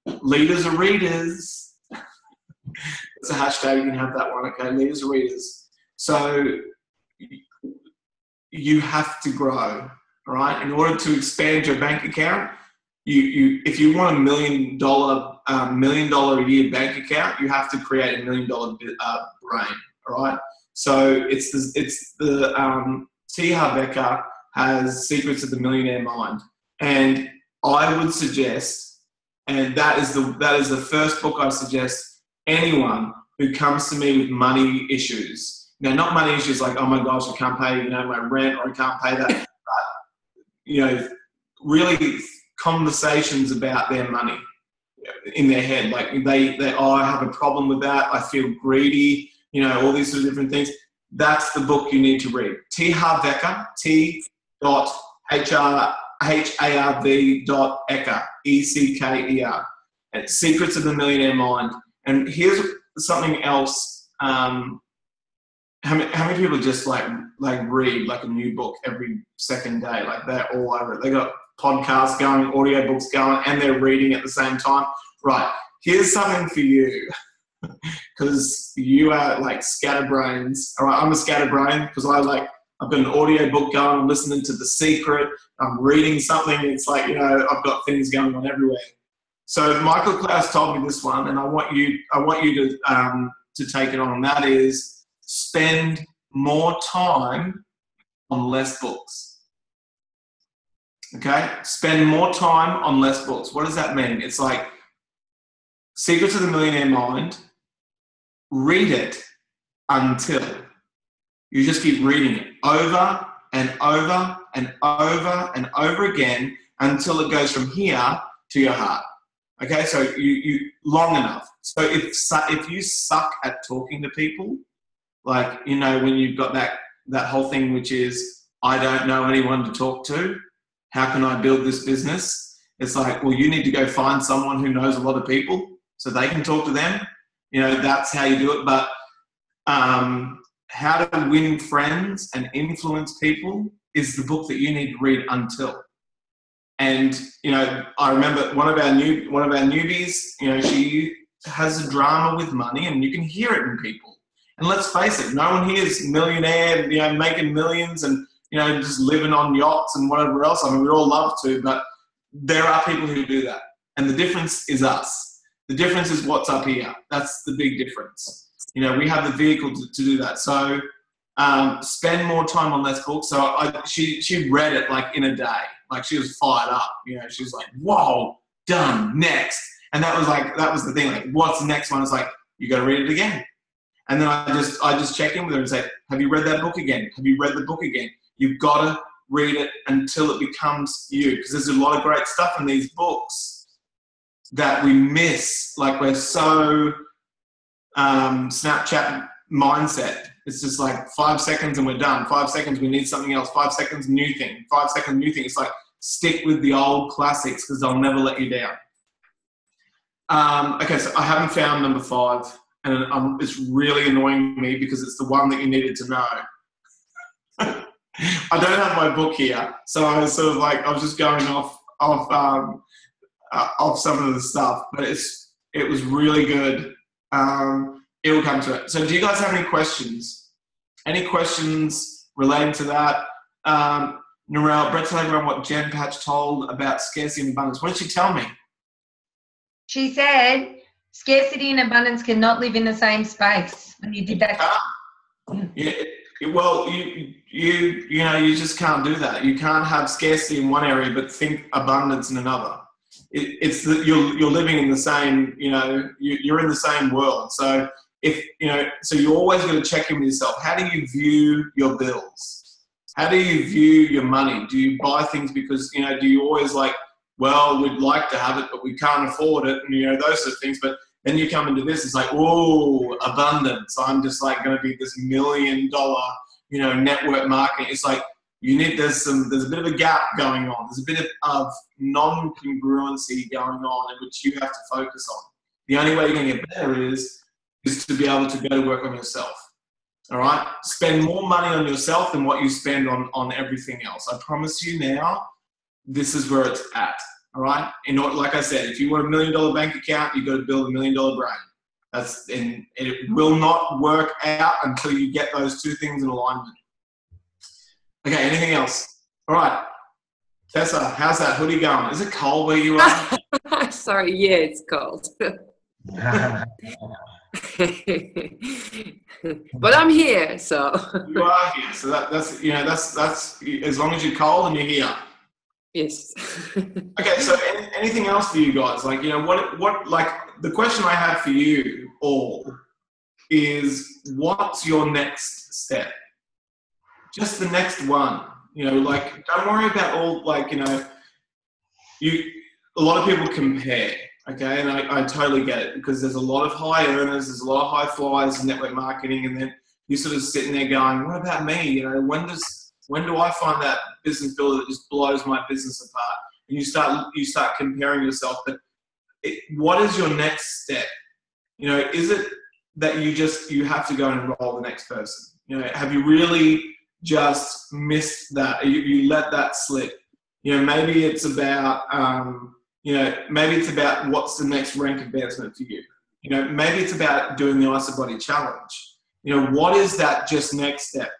Leaders are readers. It's a hashtag, you can have that one. Okay. Leaders are readers. So you have to grow. All right. In order to expand your bank account, if you want $1 million a year bank account, you have to create $1 million brain. All right. So it's the T. Harv Eker has Secrets of the Millionaire Mind, and I would suggest, and that is the first book I suggest anyone who comes to me with money issues. Now, not money issues like, oh my gosh, I can't pay, you know, my rent, or I can't pay that. But, you know, really conversations about their money in their head. Like I have a problem with that. I feel greedy, you know, all these sort of different things. That's the book you need to read. T. Harv Eker, T.HARV.Eker, ECKER. It's Secrets of the Millionaire Mind. And here's something else. How many people just like read like a new book every second day? Like, they're all over it. They got podcasts going, audiobooks going, and they're reading at the same time. Right. Here's something for you, because you are like scatterbrains. All right. I'm a scatterbrain because I've got an audiobook going. I'm listening to The Secret. I'm reading something. It's like, you know, I've got things going on everywhere. So Michael Klaus told me this one, and I want you to take it on. And that is, spend more time on less books. Okay? Spend more time on less books. What does that mean? It's like Secrets of the Millionaire Mind. Read it until you just keep reading it over and over and over and over again until it goes from here to your heart. Okay, so you long enough. So if you suck at talking to people, like, you know, when you've got that whole thing, which is, I don't know anyone to talk to, how can I build this business? It's like, well, you need to go find someone who knows a lot of people so they can talk to them. You know, that's how you do it. But How to Win Friends and Influence People is the book that you need to read until. And, you know, I remember one of our newbies, you know, she has a drama with money, and you can hear it in people. And let's face it, no one here is millionaire, you know, making millions and, you know, just living on yachts and whatever else. I mean, we'd all love to, but there are people who do that. And the difference is us. The difference is what's up here. That's the big difference. You know, we have the vehicle to do that. So spend more time on this book. So she read it like in a day. Like, she was fired up. You know, she was like, whoa, done, next. And that was the thing. Like, what's the next one? It's like, you got to read it again. And then I just check in with her and say, have you read that book again? Have you read the book again? You've got to read it until it becomes you. Because there's a lot of great stuff in these books that we miss. Like, we're so Snapchat mindset. It's just like 5 seconds and we're done. 5 seconds, we need something else. 5 seconds, new thing. 5 seconds, new thing. It's like, stick with the old classics because they'll never let you down. Okay, so I haven't found number 5. And it's really annoying me because it's the one that you needed to know. I don't have my book here, so I was sort of like, I was just going off some of the stuff, but it was really good. It will come to it. So do you guys have any questions? Any questions relating to that? Narelle, Brett's telling me what Jen Patch told about scarcity and abundance. What did she tell me? She said, scarcity and abundance cannot live in the same space. When you did that. Yeah, well, you know, you just can't do that. You can't have scarcity in one area but think abundance in another. It's that you're living in the same, you know, you're in the same world. So so you always got to check in with yourself. How do you view your bills? How do you view your money? Do you buy things because, you know, do you always like, well, we'd like to have it, but we can't afford it, and, you know, those sort of things. But then you come into this, it's like, whoa, abundance. I'm just like going to be this $1 million, you know, network marketing. It's like, there's a bit of a gap going on. There's a bit of non-congruency going on in which you have to focus on. The only way you're going to get better is to be able to go to work on yourself. All right? Spend more money on yourself than what you spend on everything else. I promise you now, this is where it's at. All right? Like I said, if you want $1 million bank account, you've got to build $1 million brain. And it will not work out until you get those two things in alignment. Okay, anything else? All right. Tessa, how's that hoodie going? Is it cold where you are? Sorry, yeah, it's cold. But I'm here, so. You are here, so that's you know, that's as long as you're cold and you're here. Yes. Okay, so anything else for you guys? Like, you know, what like the question I have for you all is, what's your next step? Just the next one. You know, like, don't worry about all, like, you know, a lot of people compare, okay? And I totally get it, because there's a lot of high earners, there's a lot of high flyers in network marketing, and then you're sort of sitting there going, what about me? You know, when do I find that business builder that just blows my business apart? And you start comparing yourself. But what is your next step? You know, is it that you have to go and enroll the next person? You know, have you really just missed that? You let that slip? You know, maybe it's about maybe it's about what's the next rank advancement for you. You know, maybe it's about doing the Ice Body Challenge. You know, what is that just next step?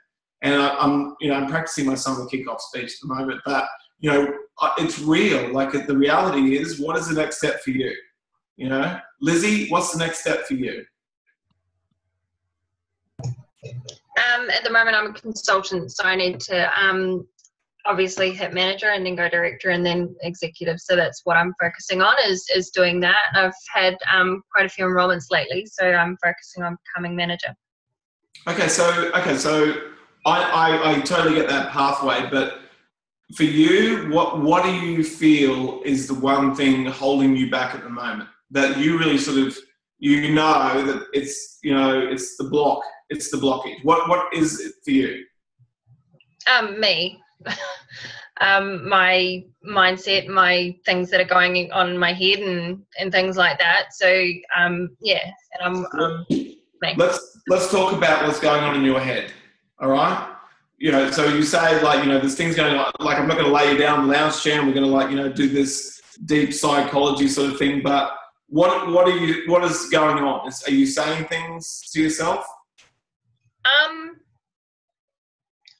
And I'm practicing my summer kickoff speech at the moment, but, you know, it's real. Like, the reality is, what is the next step for you? You know, Lizzie, what's the next step for you? At the moment, I'm a consultant, so I need to obviously hit manager and then go director and then executive. So that's what I'm focusing on is doing that. I've had quite a few enrollments lately, so I'm focusing on becoming manager. Okay, so I totally get that pathway, but for you, what do you feel is the one thing holding you back at the moment that you really sort of, that it's, it's the blockage. What is it for you? Me. My mindset, my things that are going on in my head and things like that. So, yeah, and I'm me. Let's talk about what's going on in your head, all right? So you say, there's things going on, like, I'm not going to lay you down in the lounge chair and we're going to, do this deep psychology sort of thing, but what is going on? Are you saying things to yourself?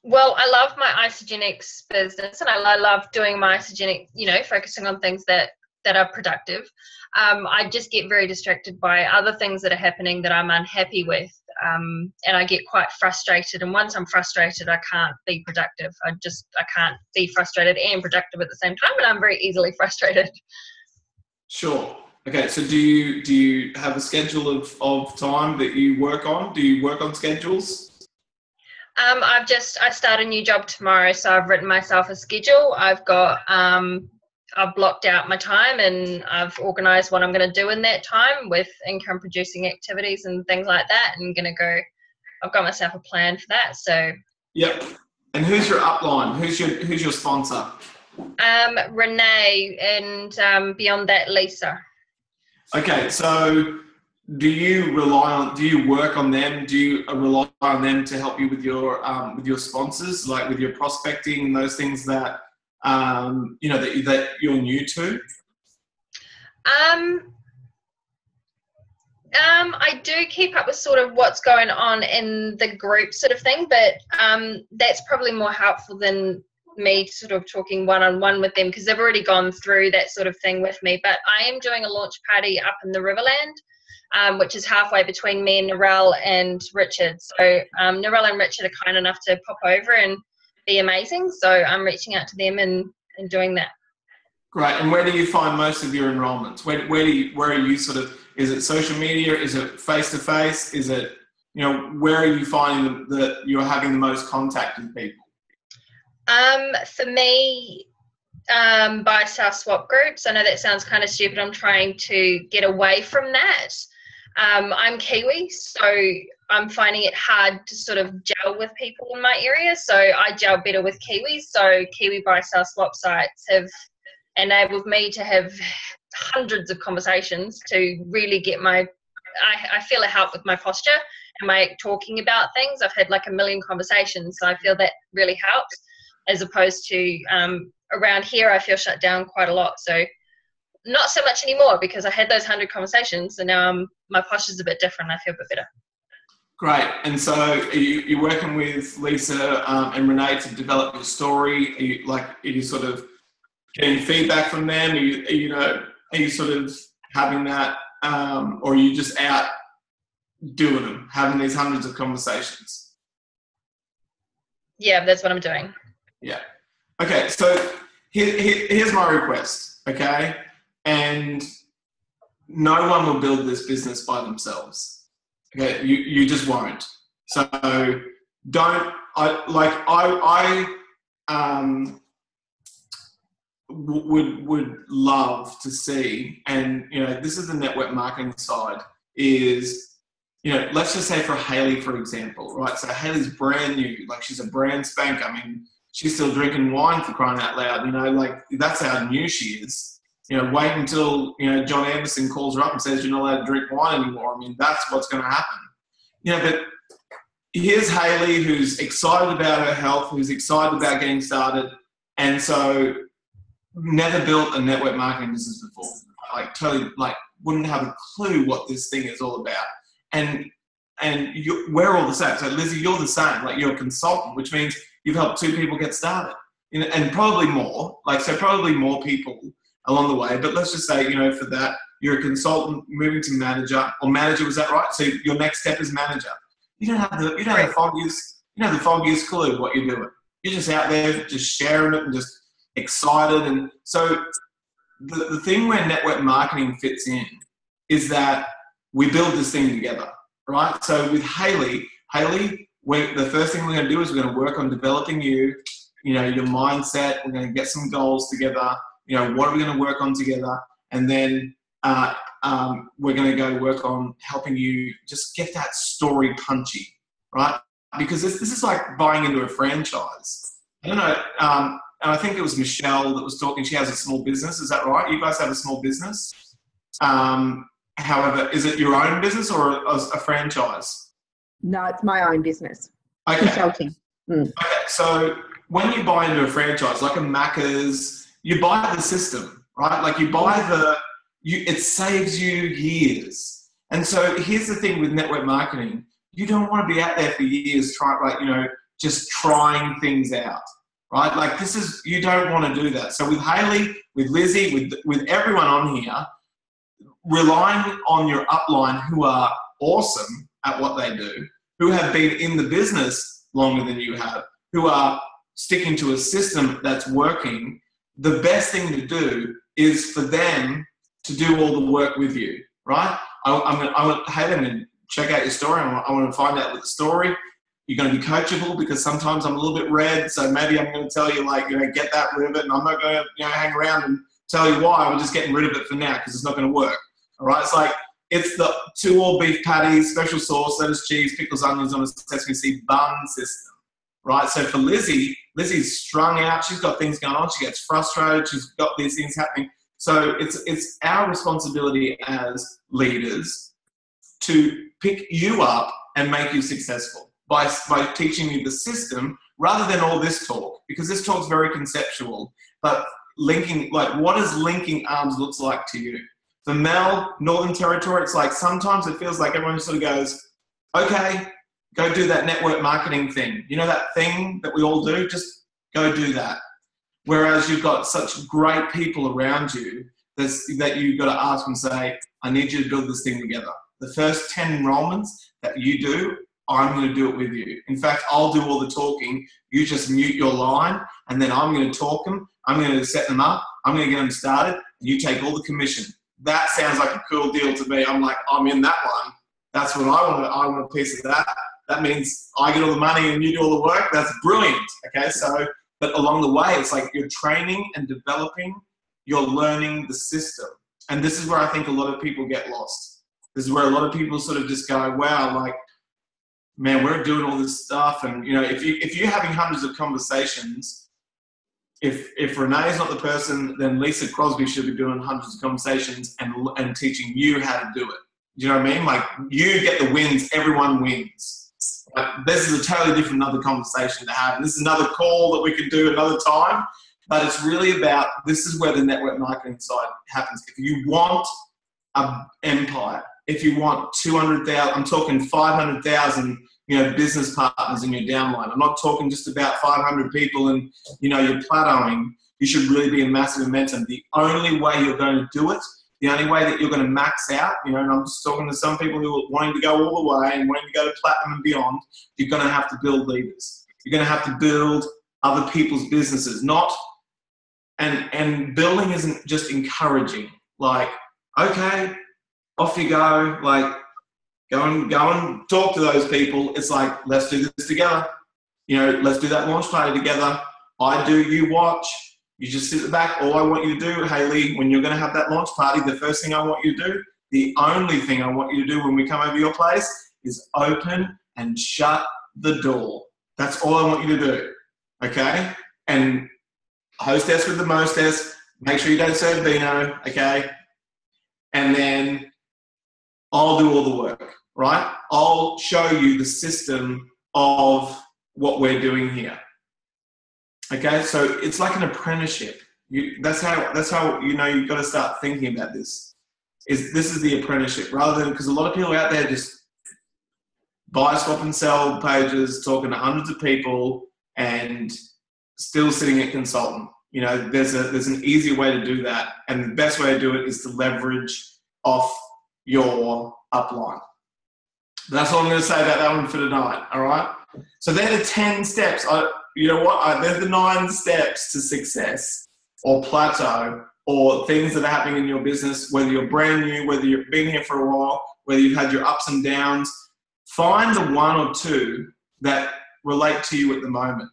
Well, I love my isogenics business and I love doing my isogenic, focusing on things that are productive. I just get very distracted by other things that are happening that I'm unhappy with. And I get quite frustrated. And once I'm frustrated, I can't be productive. I can't be frustrated and productive at the same time. And I'm very easily frustrated. Sure. Okay. So do you have a schedule of time that you work on? Do you work on schedules? I start a new job tomorrow, so I've written myself a schedule. I've blocked out my time and I've organised what I'm going to do in that time with income producing activities and things like that. And I've got myself a plan for that. So. Yep. And who's your upline? Who's your sponsor? Renee, and beyond that, Lisa. Okay, so do you work on them? Do you rely on them to help you with your sponsors, like with your prospecting and those things that that you're new to? I do keep up with sort of what's going on in the group sort of thing, but that's probably more helpful than me sort of talking one-on-one with them because they've already gone through that sort of thing with me. But I am doing a launch party up in the Riverland, which is halfway between me and Narelle and Richard. So Narelle and Richard are kind enough to pop over and be amazing. So I'm reaching out to them and doing that. Great. And where do you find most of your enrollments? Where are you sort of, is it social media? Is it face-to-face? Is it, where are you finding that you're having the most contact with people? For me, buy-sell swap groups. I know that sounds kind of stupid. I'm trying to get away from that. I'm Kiwi, so I'm finding it hard to sort of gel with people in my area. So I gel better with Kiwis. So Kiwi buy-sell swap sites have enabled me to have hundreds of conversations to really get I feel a help with my posture and my talking about things. I've had like 1 million conversations, so I feel that really helps, as opposed to around here I feel shut down quite a lot. So not so much anymore because I had those 100 conversations and now my posture's a bit different. I feel a bit better. Great. And so are you working with Lisa and Renee to develop your story? Are you sort of getting feedback from them? Are you sort of having that, or are you just out doing them, having these hundreds of conversations? Yeah, that's what I'm doing. Yeah. Okay. So here's my request. Okay. And no one will build this business by themselves. Okay. You just won't. So would love to see, and this is the network marketing side, is let's just say for Hayley, for example, right? So Hayley's brand new, like she's a brand spank. I mean, she's still drinking wine, for crying out loud. Like that's how new she is. Wait until John Anderson calls her up and says you're not allowed to drink wine anymore. I mean, that's what's going to happen. But here's Hayley, who's excited about her health, who's excited about getting started, and so never built a network marketing business before. Like totally, wouldn't have a clue what this thing is all about. And we're all the same. So Lizzie, you're the same. Like you're a consultant, which means you've helped 2 people get started, and probably more. Probably more people along the way. But let's just say, for that, you're a consultant moving to manager, or manager. Was that right? So your next step is manager. You don't have the foggiest clue what you're doing. You're just out there, just sharing it and just excited. And so the thing where network marketing fits in is that we build this thing together, right? So with Hayley, the first thing we're going to do is we're going to work on developing you, your mindset. We're going to get some goals together. What are we going to work on together? And then we're going to go work on helping you just get that story punchy, right? Because this is like buying into a franchise. I don't know. And I think it was Michelle that was talking. She has a small business. Is that right? You guys have a small business. However, is it your own business or a franchise? No, it's my own business. Okay. Consulting. Okay, so when you buy into a franchise, like a Macca's, you buy the system, right? Like you buy it saves you years. And so here's the thing with network marketing. You don't want to be out there for years just trying things out, right? Like you don't want to do that. So with Hayley, with Lizzie, with everyone on here, relying on your upline who are awesome at what they do, who have been in the business longer than you have, who are sticking to a system that's working, the best thing to do is for them to do all the work with you, right? I'm going to check out your story. I want to find out what the story. You're going to be coachable because sometimes I'm a little bit red, so maybe I'm going to tell you get that rivet, and I'm not going to hang around and tell you why. We're just getting rid of it for now because it's not going to work. All right, it's the 2 all beef patties, special sauce, lettuce, cheese, pickles, onions on a sesame seed bun system, right? So for Lizzie's strung out. She's got things going on. She gets frustrated. She's got these things happening. So it's our responsibility as leaders to pick you up and make you successful by teaching you the system rather than all this talk, because this talk's very conceptual. But what does linking arms looks like to you? For Mel, Northern Territory, it's like sometimes it feels like everyone sort of goes, okay, go do that network marketing thing. That thing that we all do, just go do that. Whereas you've got such great people around you that you've got to ask and say, I need you to build this thing together. The first 10 enrollments that you do, I'm going to do it with you. In fact, I'll do all the talking. You just mute your line, and then I'm going to talk them. I'm going to set them up. I'm going to get them started, and you take all the commission. That sounds like a cool deal to me. I'm like, I'm in that one. That's what I want. I want a piece of that. That means I get all the money and you do all the work. That's brilliant. Okay, but along the way, it's like you're training and developing. You're learning the system, and this is where I think a lot of people get lost. This is where a lot of people sort of just go, wow, man, we're doing all this stuff. And, if you're having hundreds of conversations, if Renee is not the person, then Lisa Crosby should be doing hundreds of conversations and teaching you how to do it. Do you know what I mean? You get the wins, everyone wins. This is a totally different another conversation to have. And this is another call that we could do another time. But it's really about, this is where the network marketing side happens. If you want an empire, if you want 200,000, I'm talking 500,000, business partners in your downline. I'm not talking just about 500 people and, you're plateauing. You should really be in massive momentum. The only way you're going to do it, the only way that you're going to max out, and I'm just talking to some people who are wanting to go all the way and wanting to go to platinum and beyond, you're going to have to build leaders. You're going to have to build other people's businesses, and building isn't just encouraging. Okay, off you go. Go and talk to those people. It's like, let's do this together. Let's do that launch party together. I do, you watch. You just sit back. All I want you to do, Hayley, when you're going to have that launch party, the first thing I want you to do, the only thing I want you to do when we come over your place is open and shut the door. That's all I want you to do. Okay? And hostess with the mostess. Make sure you don't serve vino. Okay? And then I'll do all the work, right? I'll show you the system of what we're doing here. Okay, so it's like an apprenticeship. That's how you've got to start thinking about this. This is the apprenticeship, rather than, because a lot of people out there just buy, swap, and sell pages, talking to hundreds of people, and still sitting at consultant. There's an easier way to do that, and the best way to do it is to leverage off your upline. That's all I'm going to say about that one for tonight. All right. So they're the 10 steps. They're the 9 steps to success or plateau, or things that are happening in your business, whether you're brand new, whether you've been here for a while, whether you've had your ups and downs. Find the 1 or 2 that relate to you at the moment.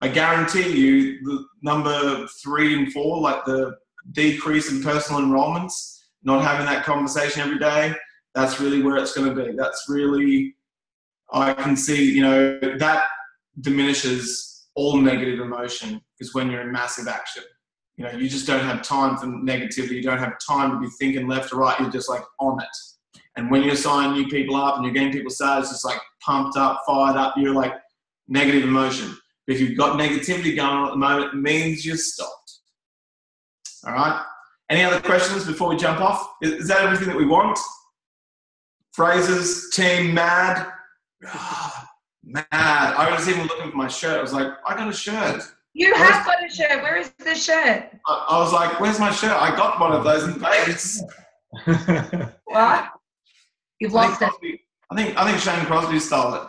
I guarantee you the number 3 and 4, like the decrease in personal enrollments, not having that conversation every day, that's really where it's going to be. That's really, I can see, that diminishes all negative emotion is when you're in massive action. You just don't have time for negativity. You don't have time to be thinking left or right. You're just like on it. And when you're signing new people up and you're getting people started, it's just like pumped up, fired up. You're like negative emotion. But if you've got negativity going on at the moment, it means you're stopped. All right. Any other questions before we jump off? Is that everything that we want? Phrases, team, mad. Mad. I was even looking for my shirt. I was like, I got a shirt. You have got a shirt. Where is the shirt? I was like, where's my shirt? I got one of those in Vegas. What? You've lost it. I think Shane Crosby stole it.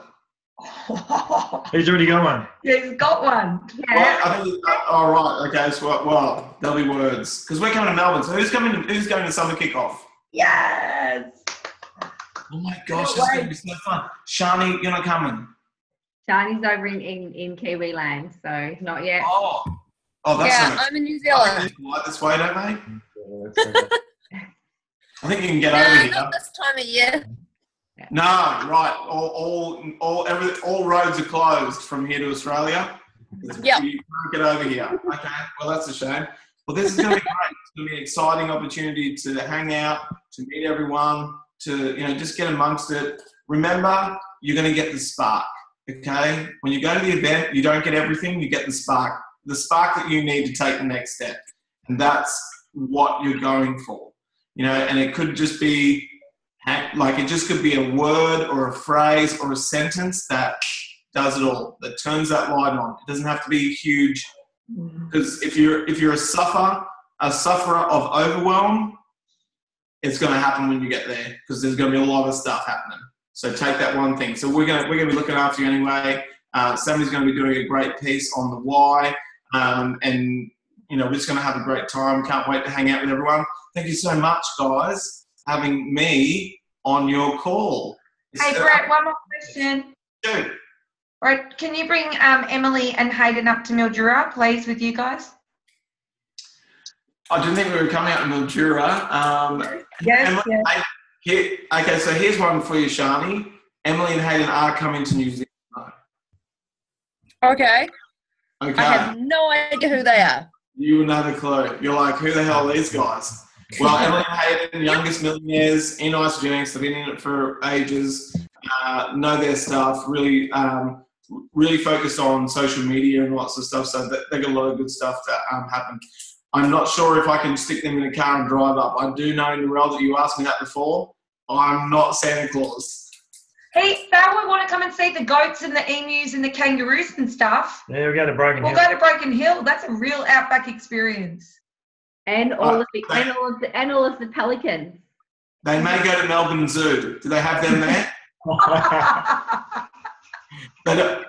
He's already got one. Yeah, he's got one. Yeah. Well, I think, all right. Okay. So, well, there'll be words because we're coming to Melbourne. So who's going to summer kickoff? Yes. Oh my gosh, this is going to be so fun. Shani, you're not coming. Shani's over in Kiwi land, so not yet. Oh, that's yeah, I'm in New Zealand. Like this way, don't they? I think you can get over here. Not this time of year. No, right. All roads are closed from here to Australia. Yep. You can't get over here. Okay, well that's a shame. Well, this is going to be great. It's going to be an exciting opportunity to hang out, to meet everyone, to just get amongst it. Remember, you're going to get the spark. Okay, when you go to the event, you don't get everything. You get the spark that you need to take the next step, and that's what you're going for. And it could just be. It just could be a word or a phrase or a sentence that does it all, that turns that light on. It doesn't have to be huge, because if you're a sufferer of overwhelm, it's going to happen when you get there, because there's going to be a lot of stuff happening. So take that one thing. So we're going to be looking after you anyway. Somebody's going to be doing a great piece on the why, and we're just going to have a great time. Can't wait to hang out with everyone. Thank you so much, guys, having me on your call. Hey, Brett, one more question. Dude. Right, can you bring Emily and Hayden up to Mildura, please, with you guys? I didn't think we were coming out to Mildura. Yes. Okay, so here's one for you, Shani. Emily and Hayden are coming to New Zealand. Okay. Okay. I have no idea who they are. You wouldn't have a clue. You're like, who the hell are these guys? Well, Emily and Hayden, youngest millionaires in Isogenics, they've been in it for ages, know their stuff, really focused on social media and lots of stuff, so they got a lot of good stuff that happen. I'm not sure if I can stick them in a car and drive up. I do know, Narelle, that you asked me that before. I'm not Santa Claus. Hey, now we want to come and see the goats and the emus and the kangaroos and stuff. Yeah, we'll go to Broken Hill. We'll go to Broken Hill. That's a real outback experience. And all of the pelicans. They may go to Melbourne Zoo. Do they have them there?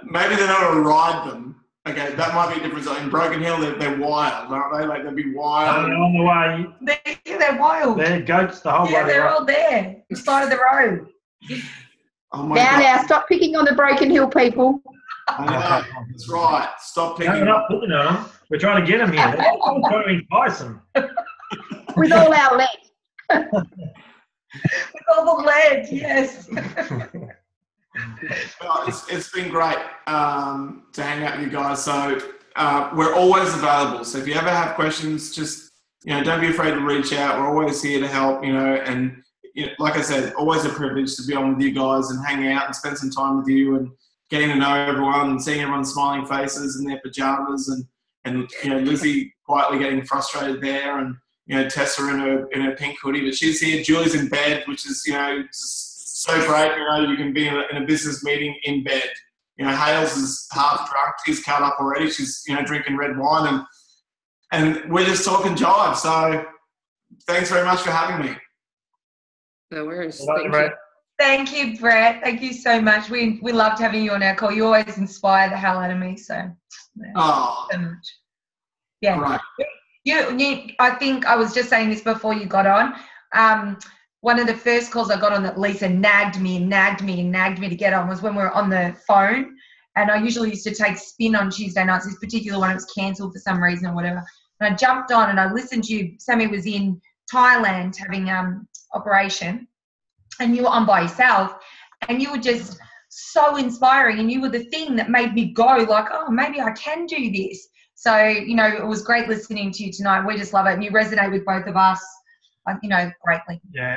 Maybe they're not going to ride them. Okay, that might be a difference. In Broken Hill, they're wild, aren't they? Like, they'll be wild. They're on the way. They're wild. They're goats the whole way. Yeah, they're all there, the side of the road. Oh my God. Now, stop picking on the Broken Hill people. I know, that's right. Stop picking. No, we're not picking on them. We're trying to get them here. We're trying to entice them. With all our lead. With all the lead, yes. Well, it's been great to hang out with you guys. So we're always available. So if you ever have questions, just don't be afraid to reach out. We're always here to help. And like I said, always a privilege to be on with you guys and hang out and spend some time with you and getting to know everyone and seeing everyone's smiling faces in their pajamas and Lizzie quietly getting frustrated there and Tessa in her pink hoodie, but she's here. Julie's in bed, which is just so great. You can be in a business meeting in bed. Hales is half drunk. She's cut up already. She's drinking red wine and we're just talking jive. So thanks very much for having me. No worries. Thank you, Brett. Thank you so much. We loved having you on our call. You always inspire the hell out of me. So, so much. Yeah. Right. You, I think I was just saying this before you got on. one of the first calls I got on that Lisa nagged me to get on was when we were on the phone. And I usually used to take spin on Tuesday nights. This particular one, it was cancelled for some reason or whatever. And I jumped on and I listened to you. Sammy was in Thailand having operation, and you were on by yourself, and you were just so inspiring, and you were the thing that made me go like, oh, maybe I can do this. So, you know, it was great listening to you tonight. We just love it, and you resonate with both of us, you know, greatly. Yeah.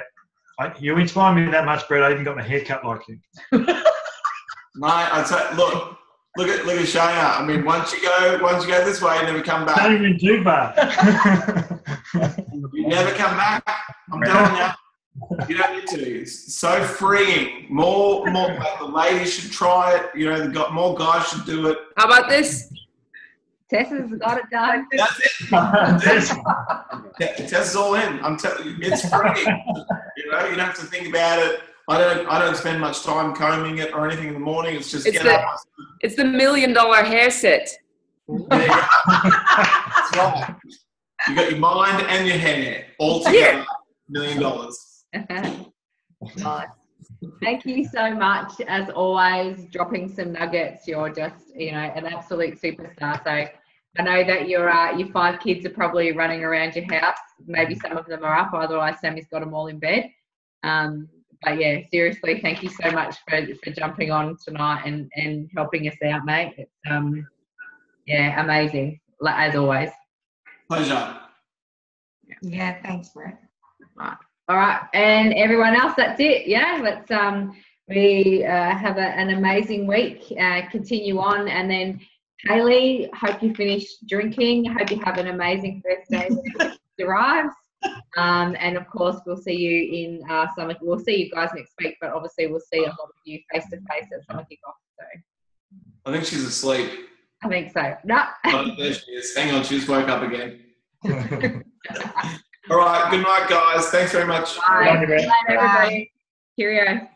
You inspire me that much, Brett. I even got my hair cut like you. Mate, I'd say, look at Shaya. I mean, once you go this way, you never come back. Not even too far. You never come back. I'm telling you. You don't need to. It's so freeing. More like the ladies should try it. You know, more guys should do it. How about this? Tessa's got it done. That's it. Tessa's all in. I'm telling you, it's free. You know, you don't have to think about it. I don't spend much time combing it or anything in the morning. It's just It's the $1 million hair set. There you go. That's right. You got your mind and your hair all together. $1 million. Nice. Thank you so much, as always, dropping some nuggets. You're just, you know, an absolute superstar. So I know that your 5 kids are probably running around your house. Maybe some of them are up, otherwise Sammy's got them all in bed. But yeah, seriously, thank you so much for jumping on tonight and helping us out, mate. It's yeah, amazing, as always. Pleasure. Yeah, thanks, Brett. Right. All right, and everyone else, that's it. Yeah, let's we have an amazing week. Continue on, and then Hayley, hope you finish drinking. Hope you have an amazing first day when it arrives. And of course, we'll see you in summer. We'll see you guys next week, but obviously we'll see a lot of you face to face at summer kickoff. So I think she's asleep. I think so. No. Oh, there she is. Hang on, she just woke up again. All right, good night, guys. Thanks very much. Bye. Bye. Bye, everybody. Cheerio.